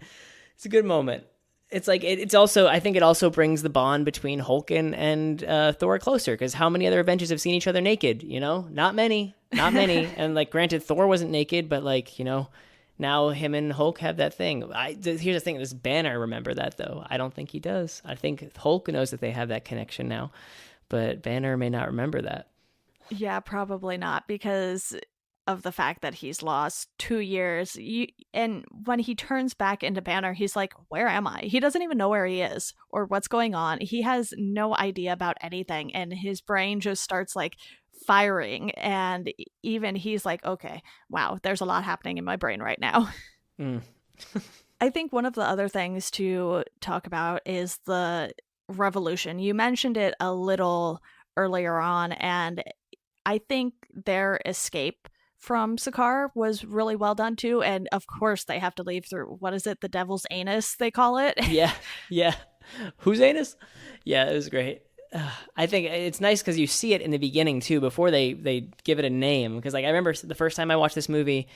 It's a good moment. It's like, it's also, I think it also brings the bond between Hulk and Thor closer, because how many other Avengers have seen each other naked, Not many. And like, granted, Thor wasn't naked, but like, now him and Hulk have that thing. Here's the thing, this Banner, remember that though? I don't think he does. I think Hulk knows that they have that connection now, but Banner may not remember that. Yeah, probably not, because of the fact that he's lost 2 years. And when he turns back into Banner, he's like, where am I? He doesn't even know where he is or what's going on. He has no idea about anything, and his brain just starts like firing. And even he's like, okay, wow, there's a lot happening in my brain right now. I think one of the other things to talk about is the revolution. You mentioned it a little earlier on, and I think their escape from Sakaar was really well done too. And of course they have to leave through, what is it, the devil's anus, they call it? Yeah. Whose anus? Yeah, it was great. I think it's nice because you see it in the beginning too, before they give it a name. Because like I remember the first time I watched this movie,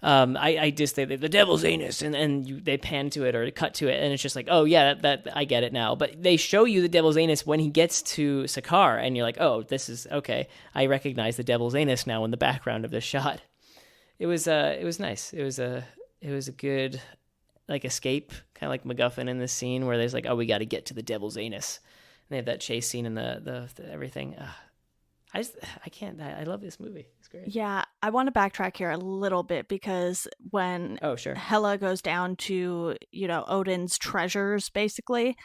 I just say the devil's anus, and they pan to it or cut to it, and it's just like, oh yeah, that I get it now. But they show you the devil's anus when he gets to Sakaar, and you're like, oh, this is okay. I recognize the devil's anus now in the background of this shot. It was nice. It was a good like escape, kind of like MacGuffin in this scene where there's like, oh, we got to get to the devil's anus. And they have that chase scene and the everything. I can't. I love this movie. It's great. Yeah, I want to backtrack here a little bit because when Sure. Hela goes down to, Odin's treasures, basically,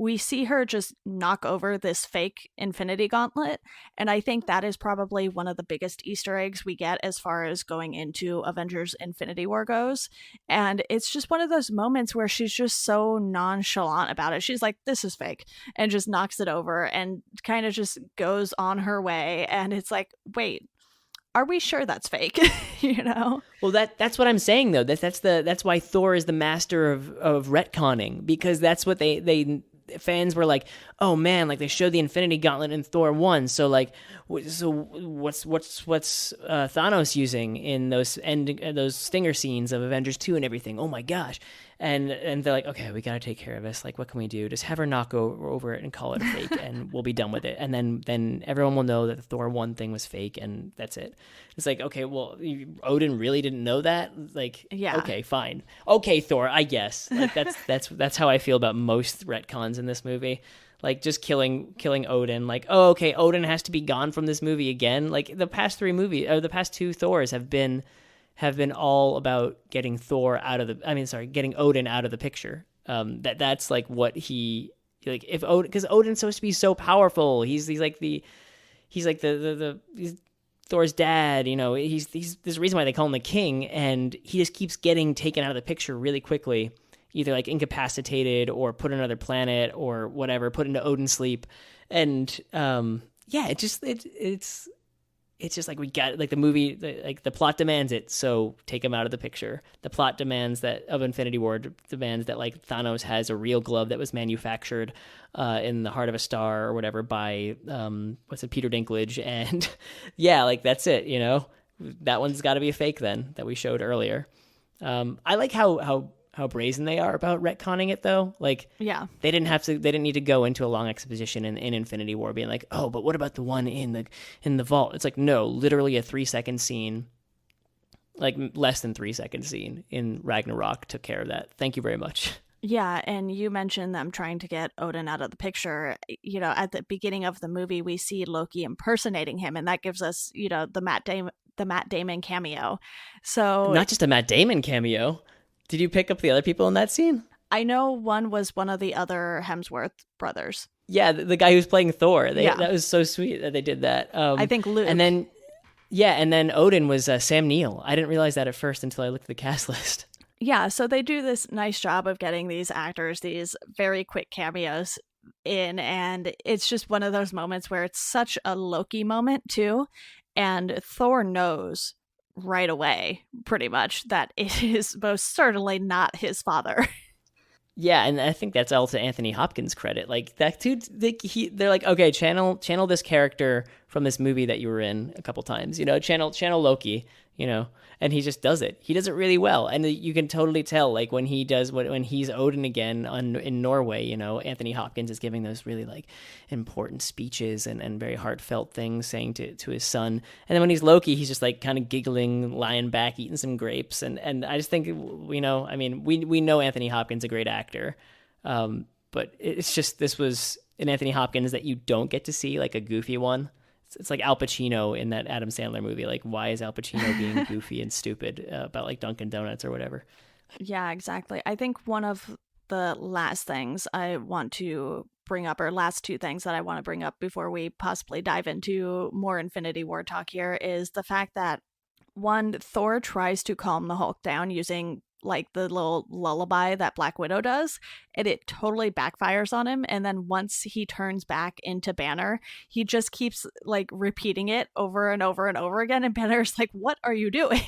we see her just knock over this fake Infinity Gauntlet. And I think that is probably one of the biggest Easter eggs we get as far as going into Avengers Infinity War goes. And it's just one of those moments where she's just so nonchalant about it. She's like, this is fake, and just knocks it over and kind of just goes on her way. And it's like, wait, are we sure that's fake? Well, that's what I'm saying though. That's why Thor is the master of retconning, because that's what they fans were like, oh man, like they showed the Infinity Gauntlet in Thor 1, so like, so what's Thanos using in those stinger scenes of Avengers 2 and everything? Oh my gosh. And they're like, okay, we got to take care of this. Like, what can we do? Just have her knock over it and call it fake, and we'll be done with it. And then everyone will know that the Thor 1 thing was fake, and that's it. It's like, okay, well, Odin really didn't know that? Like, yeah. Okay, fine. Okay, Thor, I guess. Like, that's how I feel about most retcons in this movie. Like, just killing Odin. Like, oh, okay, Odin has to be gone from this movie again. Like, the past two Thors have been all about getting getting Odin out of the picture. That's like what he, like, if Odin, because Odin's supposed to be so powerful. He's Thor's dad, he's there's a reason why they call him the king, and he just keeps getting taken out of the picture really quickly, either like incapacitated or put on another planet or whatever, put into Odin's sleep. And it's just like, we got, like, the movie, like the plot demands it, so take him out of the picture. The plot demands that of Infinity War demands that, like, Thanos has a real glove that was manufactured in the heart of a star or whatever by Peter Dinklage, and yeah, like, that's it. That one's got to be a fake then, that we showed earlier. I like how brazen they are about retconning it though. Like, yeah, they didn't need to go into a long exposition in Infinity War being like, oh, but what about the one in the vault? It's like, no, literally a 3-second scene, like less than 3-second scene in Ragnarok took care of that. Thank you very much. Yeah, and you mentioned them trying to get Odin out of the picture. At the beginning of the movie, we see Loki impersonating him, and that gives us, the Matt Damon cameo. So not just a Matt Damon cameo. Did you pick up the other people in that scene? I know one was one of the other Hemsworth brothers. Yeah, the guy who's playing Thor. That was so sweet that they did that. I think Luke. And then Odin was Sam Neill. I didn't realize that at first until I looked at the cast list. Yeah, so they do this nice job of getting these actors these very quick cameos in, and it's just one of those moments where it's such a Loki moment too, and Thor knows right away, pretty much, that it is most certainly not his father. Yeah, and I think that's all to Anthony Hopkins' credit. Like, that dude, they're like, okay, channel this character from this movie that you were in a couple times, channel Loki, and he just does it. He does it really well, and you can totally tell, like, when he's Odin again in Norway, Anthony Hopkins is giving those really, like, important speeches and very heartfelt things, saying to his son, and then when he's Loki, he's just, like, kind of giggling, lying back, eating some grapes, and I just think, we know Anthony Hopkins is a great actor, but it's just, this was an Anthony Hopkins that you don't get to see, like, a goofy one. It's like Al Pacino in that Adam Sandler movie. Like, why is Al Pacino being goofy and stupid about, like, Dunkin' Donuts or whatever? Yeah, exactly. I think one of the last things I want to bring up, or last two things that I want to bring up before we possibly dive into more Infinity War talk here, is the fact that, one, Thor tries to calm the Hulk down using, like, the little lullaby that Black Widow does, and it totally backfires on him. And then once he turns back into Banner, he just keeps, like, repeating it over and over and over again, and Banner's like, what are you doing?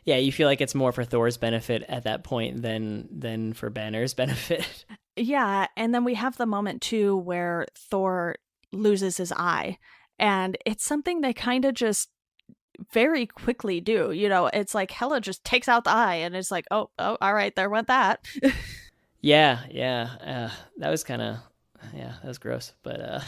Yeah, you feel like it's more for Thor's benefit at that point than for Banner's benefit. Yeah, and then we have the moment too where Thor loses his eye, and it's something they kind of just very quickly do. It's like Hela just takes out the eye, and it's like, oh, all right, there went that. Yeah. That was kind of, yeah, that was gross, but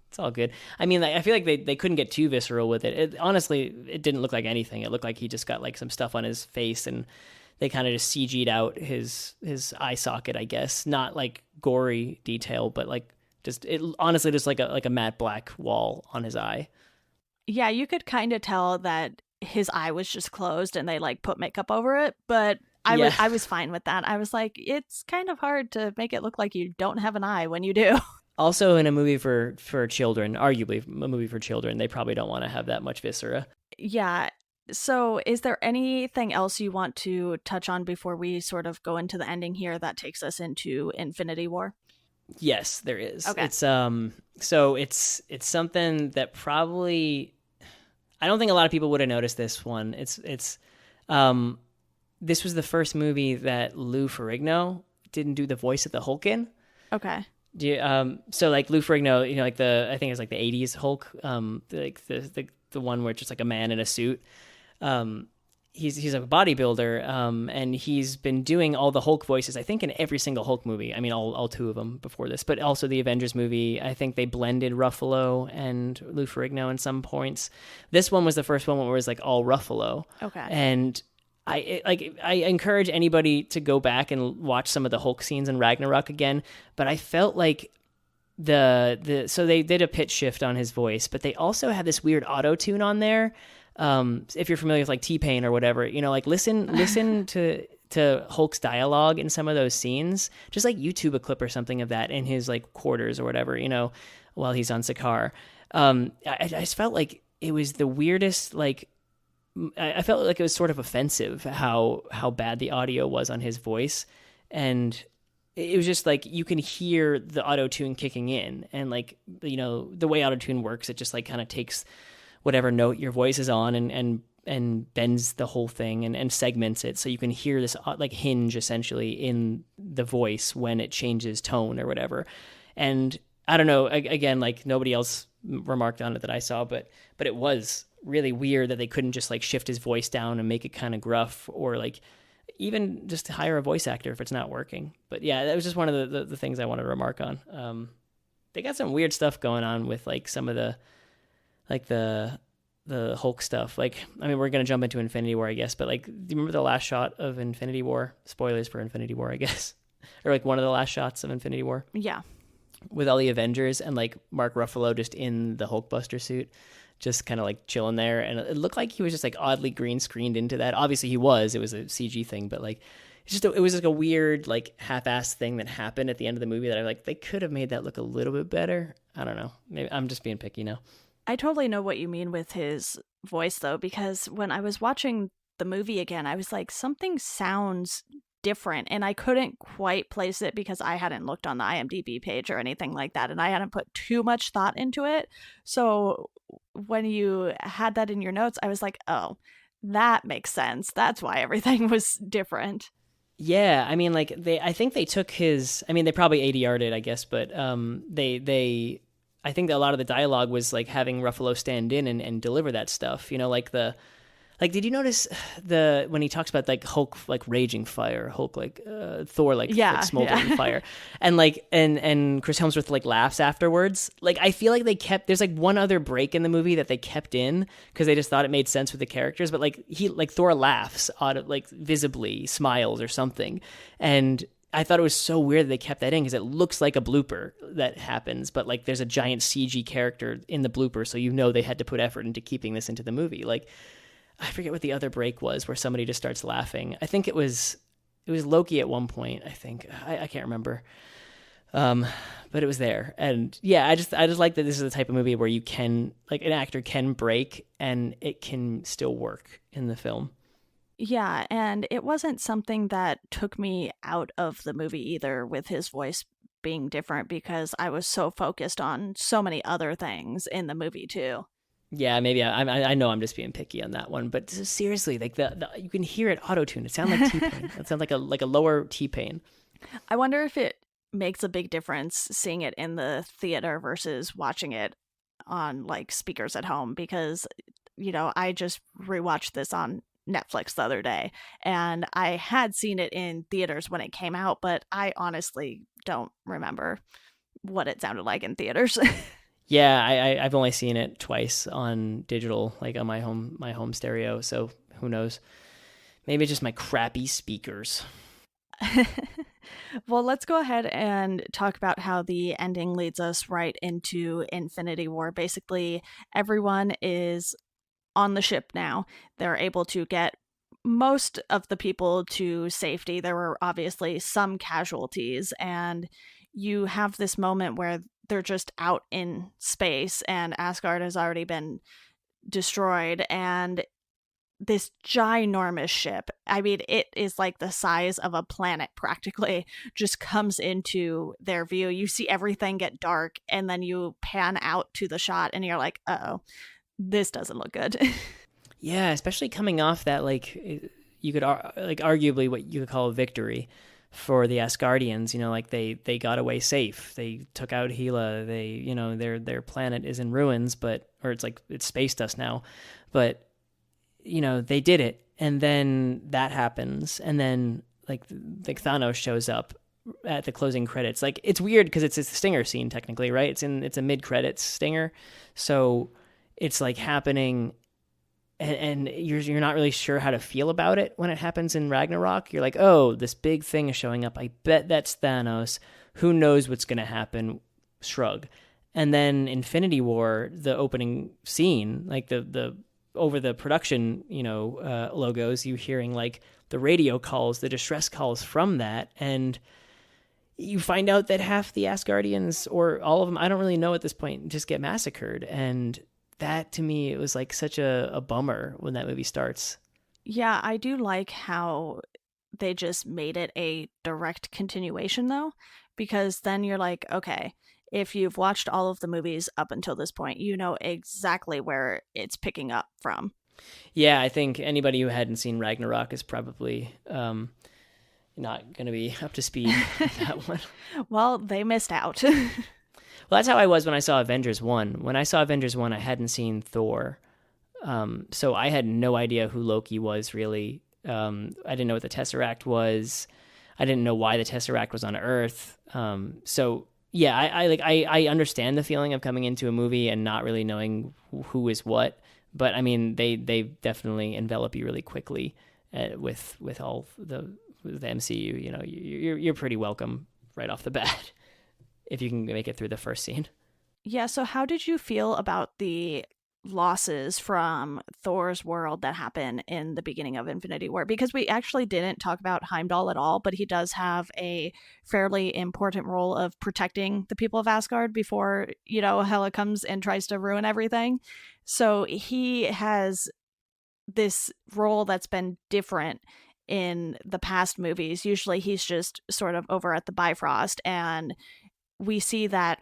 it's all good. I mean, I feel like they couldn't get too visceral with it. Honestly, it didn't look like anything. It looked like he just got like some stuff on his face, and they kind of just CG'd out his eye socket, I guess. Not like gory detail, but like just it honestly just like a matte black wall on his eye. Yeah, you could kind of tell that his eye was just closed and they like put makeup over it, but I was fine with that. I was like, it's kind of hard to make it look like you don't have an eye when you do. Also, in a movie for children, arguably a movie for children, they probably don't want to have that much viscera. Yeah. So, is there anything else you want to touch on before we sort of go into the ending here that takes us into Infinity War? Yes, there is. Okay. It's so it's something that probably I don't think a lot of people would have noticed this one. It's this was the first movie that Lou Ferrigno didn't do the voice of the Hulk in. Okay. So like Lou Ferrigno, like I think it's like the 80s Hulk, like the one where it's just like a man in a suit. He's a bodybuilder, and he's been doing all the Hulk voices, I think, in every single Hulk movie. I mean, all two of them before this, but also the Avengers movie. I think they blended Ruffalo and Lou Ferrigno in some points. This one was the first one where it was like all Ruffalo. Okay. And I encourage anybody to go back and watch some of the Hulk scenes in Ragnarok again, but I felt like so they did a pitch shift on his voice, but they also had this weird auto tune on there. If you're familiar with like T-Pain or whatever, like listen to Hulk's dialogue in some of those scenes, just like YouTube a clip or something of that in his like quarters or whatever, while he's on Sakaar. I just felt like it was the weirdest, like, I felt like it was sort of offensive how bad the audio was on his voice. And it was just like, you can hear the auto tune kicking in, and like, the way auto tune works, it just like kind of takes whatever note your voice is on and bends the whole thing and segments it. So you can hear this like hinge essentially in the voice when it changes tone or whatever. And I don't know, again, like nobody else remarked on it that I saw, but it was really weird that they couldn't just like shift his voice down and make it kind of gruff, or like even just hire a voice actor if it's not working. But yeah, that was just one of the things I wanted to remark on. They got some weird stuff going on with like some of the Hulk stuff. Like, I mean, we're going to jump into Infinity War, I guess, but like, do you remember the last shot of Infinity War? Spoilers for Infinity War, I guess. Or like one of the last shots of Infinity War? Yeah. With all the Avengers and like Mark Ruffalo just in the Hulkbuster suit, just kind of like chilling there. And it looked like he was just like oddly green screened into that. Obviously it was a CG thing, but like, it was like a weird, like half-assed thing that happened at the end of the movie that I like, they could have made that look a little bit better. I don't know. Maybe I'm just being picky now. I totally know what you mean with his voice, though, because when I was watching the movie again, I was like, something sounds different, and I couldn't quite place it because I hadn't looked on the IMDb page or anything like that, and I hadn't put too much thought into it. So when you had that in your notes, I was like, oh, that makes sense. That's why everything was different. Yeah, I mean, like, I think they took his, I mean, they probably ADR'd it, I guess, but I think that a lot of the dialogue was like having Ruffalo stand in and deliver that stuff, did you notice when he talks about like Hulk, like raging fire, Hulk, like Thor, like smoldering fire, and like, and Chris Hemsworth like laughs afterwards. Like, I feel like there's like one other break in the movie that they kept in because they just thought it made sense with the characters. But like Thor laughs, like visibly smiles or something. And I thought it was so weird that they kept that in because it looks like a blooper that happens, but like there's a giant CG character in the blooper, so they had to put effort into keeping this into the movie. Like, I forget what the other break was where somebody just starts laughing. I think it was Loki at one point. I think I can't remember, but it was there. And yeah, I just like that this is the type of movie where you can, like, an actor can break and it can still work in the film. Yeah, and it wasn't something that took me out of the movie either with his voice being different because I was so focused on so many other things in the movie too. Yeah, maybe I know I'm just being picky on that one, but seriously, like the you can hear it auto-tuned. It sounds like T-Pain. It sounds like a lower T-Pain. I wonder if it makes a big difference seeing it in the theater versus watching it on like speakers at home, because I just rewatched this on Netflix the other day, and I had seen it in theaters when it came out, but I honestly don't remember what it sounded like in theaters. Yeah, I've only seen it twice on digital, like on my home stereo, so who knows? Maybe it's just my crappy speakers. Well, let's go ahead and talk about how the ending leads us right into Infinity War. Basically, everyone is on the ship now. They're able to get most of the people to safety. There were obviously some casualties, and you have this moment where they're just out in space and Asgard has already been destroyed, and this ginormous ship, I mean, it is like the size of a planet practically, just comes into their view. You see everything get dark, and then you pan out to the shot and you're like, uh-oh, this doesn't look good. Yeah, especially coming off that, like, you could like arguably what you could call a victory for the Asgardians. Like they got away safe. They took out Gila. They, their planet is in ruins, or it's space dust now, but they did it. And then that happens, and then like Thanos shows up at the closing credits. Like, it's weird because it's a stinger scene technically, right? It's a mid-credits stinger, so it's like happening, and you're not really sure how to feel about it when it happens in Ragnarok. You're like, oh, this big thing is showing up. I bet that's Thanos. Who knows what's going to happen? Shrug. And then Infinity War, the opening scene, like the over the production, logos, you hearing like the radio calls, the distress calls from that, and you find out that half the Asgardians, or all of them, I don't really know at this point, just get massacred. And that, to me, it was like such a bummer when that movie starts. Yeah, I do like how they just made it a direct continuation, though, because then you're like, okay, if you've watched all of the movies up until this point, you know exactly where it's picking up from. Yeah, I think anybody who hadn't seen Ragnarok is probably not going to be up to speed with that one. Well, they missed out. Well, that's how I was when I saw Avengers 1. When I saw Avengers 1, I hadn't seen Thor. So I had no idea who Loki was, really. I didn't know what the Tesseract was. I didn't know why the Tesseract was on Earth. So yeah, I understand the feeling of coming into a movie and not really knowing who is what. But I mean, they definitely envelop you really quickly with all the MCU. You're pretty welcome right off the bat if you can make it through the first scene. Yeah, so how did you feel about the losses from Thor's world that happen in the beginning of Infinity War? Because we actually didn't talk about Heimdall at all, but he does have a fairly important role of protecting the people of Asgard before, Hela comes and tries to ruin everything. So he has this role that's been different in the past movies. Usually he's just sort of over at the Bifrost, and we see that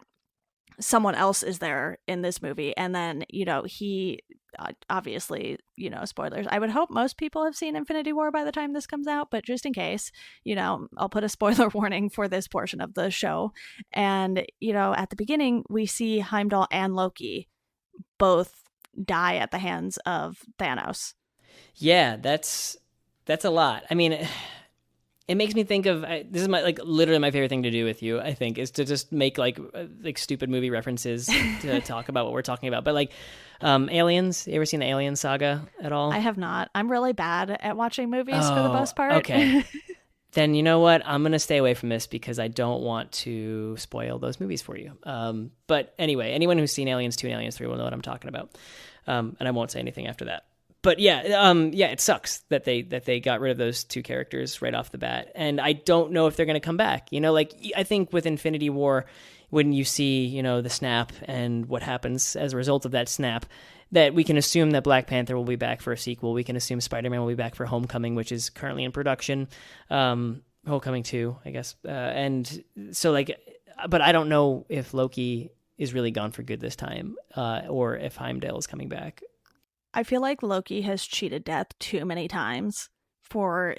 someone else is there in this movie. And then, he obviously, spoilers. I would hope most people have seen Infinity War by the time this comes out, but just in case, I'll put a spoiler warning for this portion of the show. And, at the beginning, we see Heimdall and Loki both die at the hands of Thanos. Yeah, that's a lot. I mean, it makes me think of, this is literally my favorite thing to do with you, I think, is to just make like stupid movie references to talk about what we're talking about. But Aliens, you ever seen the Alien saga at all? I have not. I'm really bad at watching movies for the most part. Okay. Then you know what? I'm going to stay away from this because I don't want to spoil those movies for you. But anyway, anyone who's seen Aliens 2 and Aliens 3 will know what I'm talking about. And I won't say anything after that. But yeah, it sucks that they got rid of those two characters right off the bat, and I don't know if they're going to come back. I think with Infinity War, when you see the snap and what happens as a result of that snap, that we can assume that Black Panther will be back for a sequel. We can assume Spider-Man will be back for Homecoming, which is currently in production. Homecoming 2, I guess. And so but I don't know if Loki is really gone for good this time, or if Heimdall is coming back. I feel like Loki has cheated death too many times for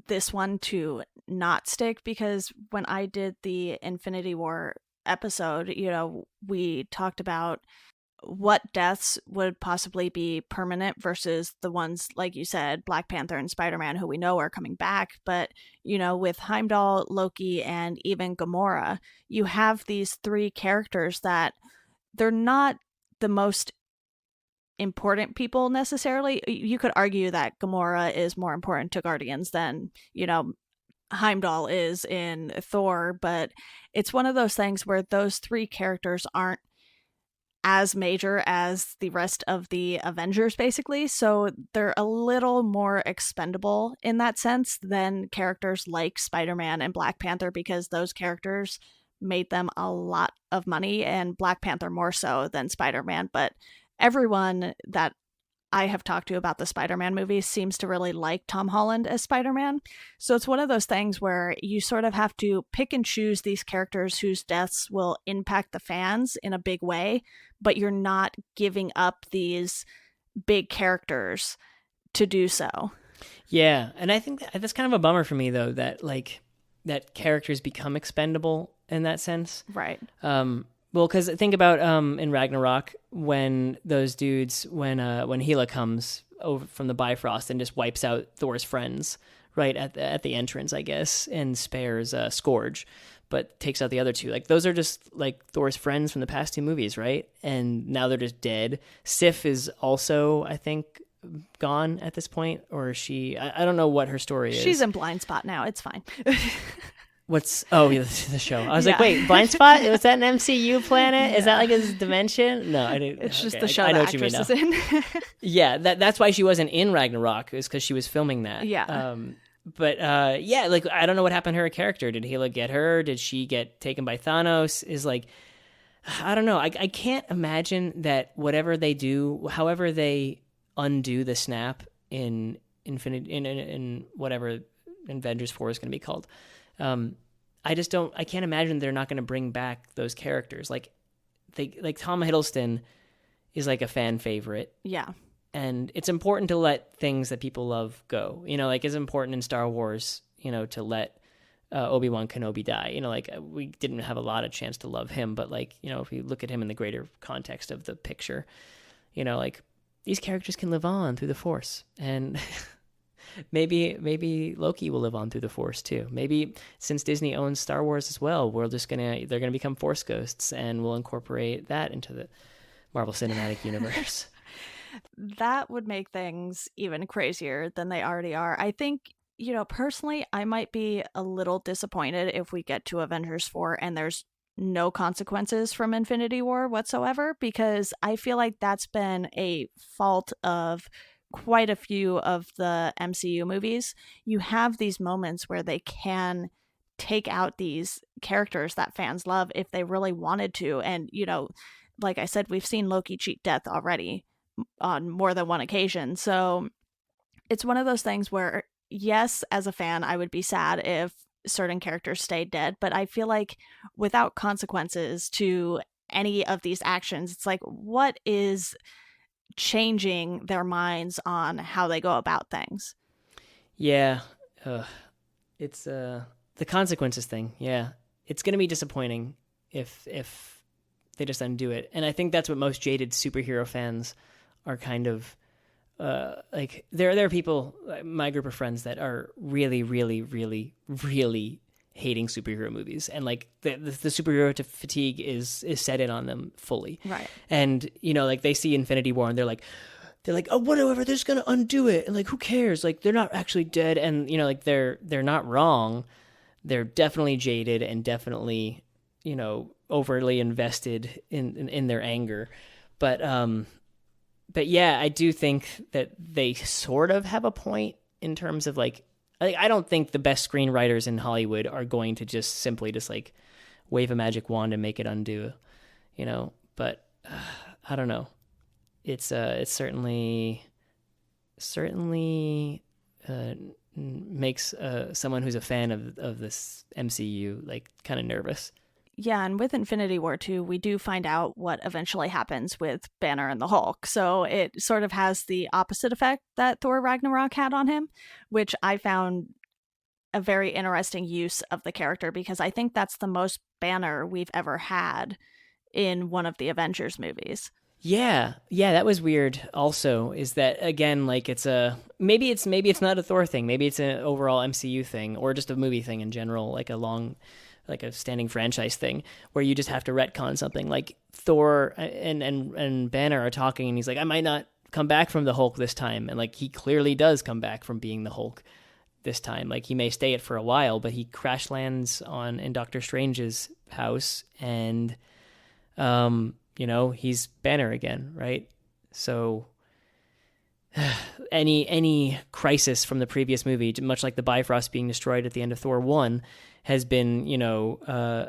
this one to not stick, because when I did the Infinity War episode, we talked about what deaths would possibly be permanent versus the ones, like you said, Black Panther and Spider-Man, who we know are coming back. But, with Heimdall, Loki, and even Gamora, you have these three characters that they're not the most important people necessarily. You could argue that Gamora is more important to Guardians than, Heimdall is in Thor, but it's one of those things where those three characters aren't as major as the rest of the Avengers, basically. So they're a little more expendable in that sense than characters like Spider-Man and Black Panther, because those characters made them a lot of money, and Black Panther more so than Spider-Man. But everyone that I have talked to about the Spider-Man movies seems to really like Tom Holland as Spider-Man. So it's one of those things where you sort of have to pick and choose these characters whose deaths will impact the fans in a big way, but you're not giving up these big characters to do so. Yeah, and I think that's kind of a bummer for me, though, that that characters become expendable in that sense. Right. Well, because think about in Ragnarok, when those dudes, when Hela comes over from the Bifrost and just wipes out Thor's friends right at the entrance, I guess, and spares Scourge, but takes out the other two. Like, those are just like Thor's friends from the past two movies, right? And now they're just dead. Sif is also, I think, gone at this point, or she? I don't know what her story is. She's in Blind Spot now. It's fine. The show. I was like, wait, Blind Spot? Was that an MCU planet? Is that like a dimension? No, I didn't. It's just the show the actress is in. Yeah, that's why she wasn't in Ragnarok, is because she was filming that. Yeah. But like, I don't know what happened to her character. Did Hela get her? Did she get taken by Thanos? I don't know. I can't imagine that whatever they do, however they undo the snap in Infinity, in whatever Avengers 4 is going to be called. I can't imagine they're not going to bring back those characters. Like Tom Hiddleston is like a fan favorite. Yeah. And it's important to let things that people love go. It's important in Star Wars, to let Obi-Wan Kenobi die. We didn't have a lot of chance to love him, but if you look at him in the greater context of the picture, these characters can live on through the Force. And maybe Loki will live on through the Force too. Maybe, since Disney owns Star Wars as well, they're gonna become Force ghosts, and we'll incorporate that into the Marvel Cinematic Universe. That would make things even crazier than they already are. I think, personally, I might be a little disappointed if we get to Avengers 4 and there's no consequences from Infinity War whatsoever, because I feel like that's been a fault of quite a few of the MCU movies. You have these moments where they can take out these characters that fans love if they really wanted to. And, like I said, we've seen Loki cheat death already on more than one occasion. So it's one of those things where, yes, as a fan, I would be sad if certain characters stayed dead, but I feel like without consequences to any of these actions, it's like, what is changing their minds on how they go about things? Yeah. It's the consequences thing. Yeah. It's going to be disappointing if they just undo it. And I think that's what most jaded superhero fans are kind of there are people, my group of friends, that are really, really, really, really hating superhero movies, and the superhero fatigue is set in on them fully. Right. And they see Infinity War and they're like, oh, whatever, they're just gonna undo it, and who cares? They're not actually dead, and they're not wrong. They're definitely jaded and definitely overly invested in their anger, but yeah, I do think that they sort of have a point in terms of I don't think the best screenwriters in Hollywood are going to just simply wave a magic wand and make it undo, but I don't know. It's certainly makes someone who's a fan of this MCU kind of nervous. Yeah, and with Infinity War 2, we do find out what eventually happens with Banner and the Hulk. So it sort of has the opposite effect that Thor Ragnarok had on him, which I found a very interesting use of the character, because I think that's the most Banner we've ever had in one of the Avengers movies. Yeah, that was weird. Also, is that again like it's a maybe it's not a Thor thing, maybe it's an overall MCU thing, or just a movie thing in general, like a standing franchise thing, where you just have to retcon something. Like Thor and Banner are talking, and he's like, I might not come back from the Hulk this time, and like he clearly does come back from being the Hulk this time. Like he may stay it for a while, but he crash lands in Doctor Strange's house, and he's Banner again, right? So any crisis from the previous movie, much like the Bifrost being destroyed at the end of Thor 1, has been,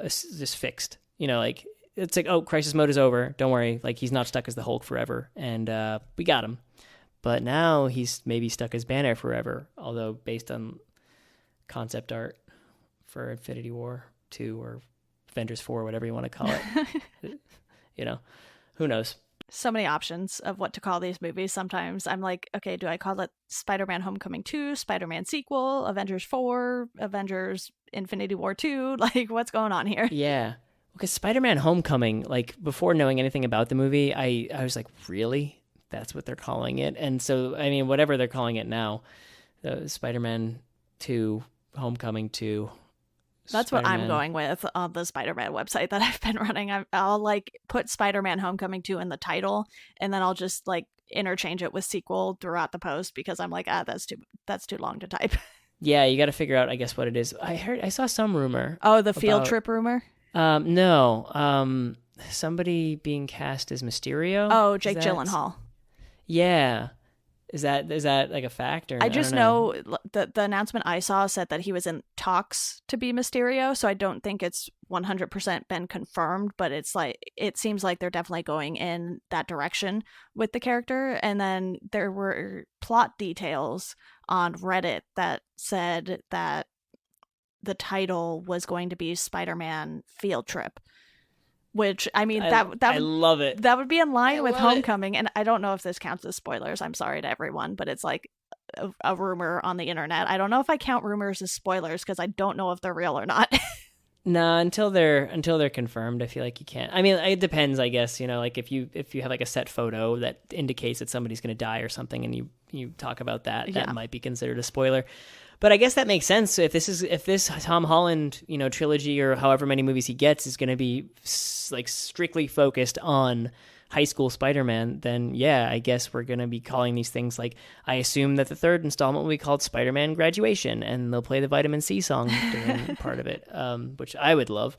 just fixed. Like it's like, oh, crisis mode is over. Don't worry. Like he's not stuck as the Hulk forever, and we got him. But now he's maybe stuck as Banner forever, although based on concept art for Infinity War 2 or Avengers 4, whatever you want to call it. Who knows? So many options of what to call these movies. Sometimes I'm like, okay, do I call it Spider-Man Homecoming 2, Spider-Man sequel, Avengers 4, Avengers Infinity War 2? Like, what's going on here? Yeah. Because Spider-Man Homecoming, like, before knowing anything about the movie, I was like, really? That's what they're calling it? And so, I mean, whatever they're calling it now, Spider-Man 2, Homecoming 2, that's Spider-Man. What I'm going with on the Spider-Man website that I've been running. I'll like put Spider-Man Homecoming 2 in the title, and then I'll just like interchange it with sequel throughout the post, because I'm like, that's too long to type. Yeah, you got to figure out, I guess, what it is. I saw some rumor. Oh, the field trip rumor? No. Somebody being cast as Mysterio. Oh, Jake Gyllenhaal. Yeah. Is that like a fact? Or I just know the announcement I saw said that he was in talks to be Mysterio, so I don't think it's 100% been confirmed, but it seems like they're definitely going in that direction with the character. And then there were plot details on Reddit that said that the title was going to be Spider-Man Field Trip. Which, I mean, I love it. That would be in line with Homecoming. And I don't know if this counts as spoilers. I'm sorry to everyone, but it's like a rumor on the internet. I don't know if I count rumors as spoilers, because I don't know if they're real or not. No, until they're confirmed, I feel like you can't. I mean, it depends, I guess. Like if you have like a set photo that indicates that somebody's going to die or something, and you talk about that, that might be considered a spoiler. But I guess that makes sense. If this Tom Holland, trilogy or however many movies he gets is going to be like strictly focused on high school Spider-Man, then yeah, I guess we're going to be calling these things, like, I assume that the third installment will be called Spider-Man Graduation, and they'll play the Vitamin C song during part of it, which I would love.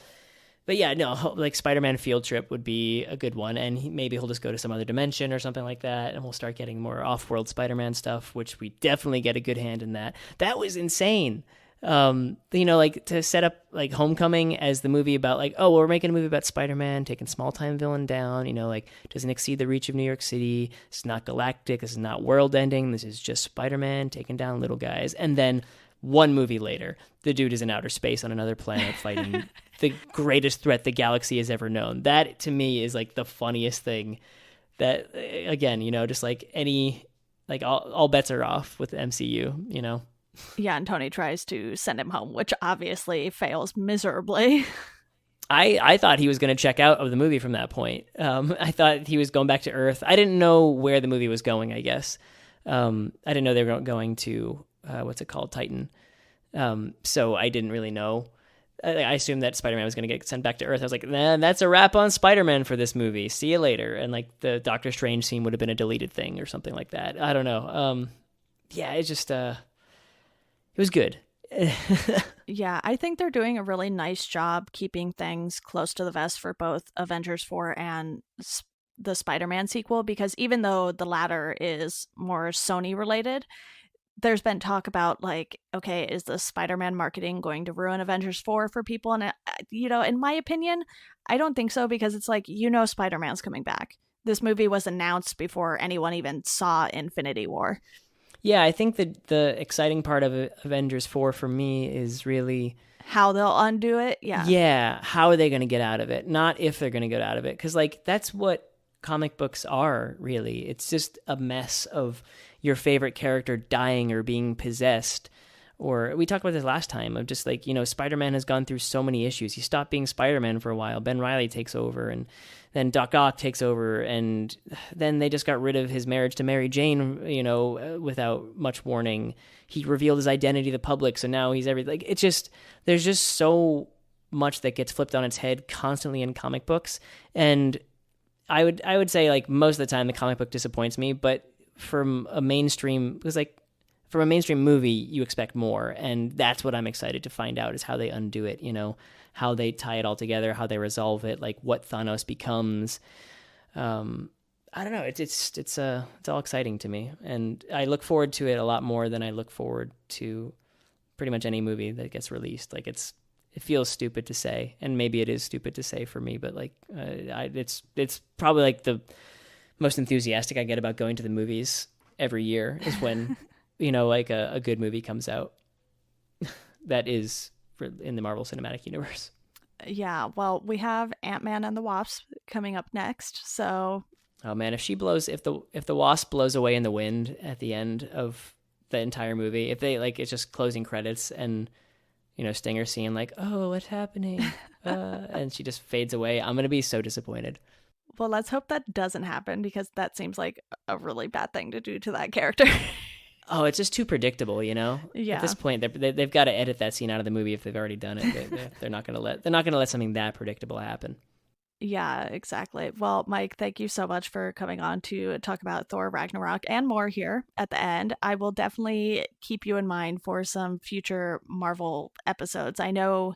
But yeah, no, like Spider-Man Field Trip would be a good one, and maybe he'll just go to some other dimension or something like that, and we'll start getting more off-world Spider-Man stuff, which we definitely get a good hand in that. That was insane. Like to set up like Homecoming as the movie about like, oh, well, we're making a movie about Spider-Man taking small-time villain down, like doesn't exceed the reach of New York City. It's not galactic. This is not world-ending. This is just Spider-Man taking down little guys. And then one movie later, the dude is in outer space on another planet fighting the greatest threat the galaxy has ever known. That, to me, is like the funniest thing. That, again, just like all bets are off with the MCU, Yeah, and Tony tries to send him home, which obviously fails miserably. I thought he was going to check out of the movie from that point. I thought he was going back to Earth. I didn't know where the movie was going, I guess. I didn't know they were going to, what's it called, Titan. So I didn't really know. I assumed that Spider-Man was going to get sent back to Earth. I was like, nah, that's a wrap on Spider-Man for this movie. See you later. And like the Doctor Strange scene would have been a deleted thing or something like that. I don't know. Yeah, it's just... it was good. Yeah, I think they're doing a really nice job keeping things close to the vest for both Avengers 4 and the Spider-Man sequel, because even though the latter is more Sony related, there's been talk about like, okay, is the Spider-Man marketing going to ruin Avengers 4 for people? And, in my opinion, I don't think so, because it's like, Spider-Man's coming back. This movie was announced before anyone even saw Infinity War. Yeah, I think that the exciting part of Avengers 4 for me is really... how they'll undo it, yeah. Yeah, how are they going to get out of it? Not if they're going to get out of it. Because, like, that's what comic books are, really. It's just a mess of your favorite character dying or being possessed Or we talked about this last time of just like, Spider-Man has gone through so many issues. He stopped being Spider-Man for a while. Ben Reilly takes over, and then Doc Ock takes over, and then they just got rid of his marriage to Mary Jane, without much warning. He revealed his identity to the public, so now he's everything. Like, there's just so much that gets flipped on its head constantly in comic books, and I would say like most of the time the comic book disappoints me, but from a mainstream movie, you expect more, and that's what I'm excited to find out is how they undo it, how they tie it all together, how they resolve it, like what Thanos becomes. I don't know. It's all exciting to me, and I look forward to it a lot more than I look forward to pretty much any movie that gets released. Like it feels stupid to say, and maybe it is stupid to say for me, but like it's probably like the most enthusiastic I get about going to the movies every year is when like a good movie comes out that is in the Marvel Cinematic Universe. Yeah, well, we have Ant-Man and the Wasp coming up next, so oh man, if the Wasp blows away in the wind at the end of the entire movie, if they like it's just closing credits and Stinger seeing like, oh, what's happening, and she just fades away, I'm gonna be so disappointed. Well, let's hope that doesn't happen, because that seems like a really bad thing to do to that character. Oh, it's just too predictable, Yeah. At this point, they've got to edit that scene out of the movie if they've already done it. They're not gonna let something that predictable happen. Yeah, exactly. Well, Mike, thank you so much for coming on to talk about Thor Ragnarok and more here at the end. I will definitely keep you in mind for some future Marvel episodes. I know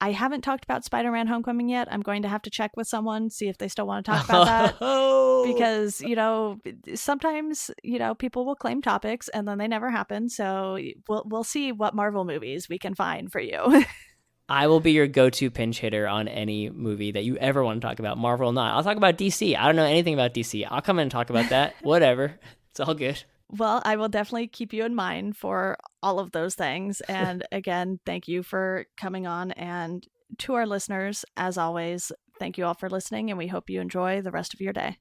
I haven't talked about Spider-Man Homecoming yet. I'm going to have to check with someone, see if they still want to talk about that. Because, sometimes, people will claim topics and then they never happen. So we'll see what Marvel movies we can find for you. I will be your go-to pinch hitter on any movie that you ever want to talk about, Marvel or not. I'll talk about DC. I don't know anything about DC. I'll come in and talk about that. Whatever. It's all good. Well, I will definitely keep you in mind for all of those things. And again, thank you for coming on. And to our listeners, as always, thank you all for listening, and we hope you enjoy the rest of your day.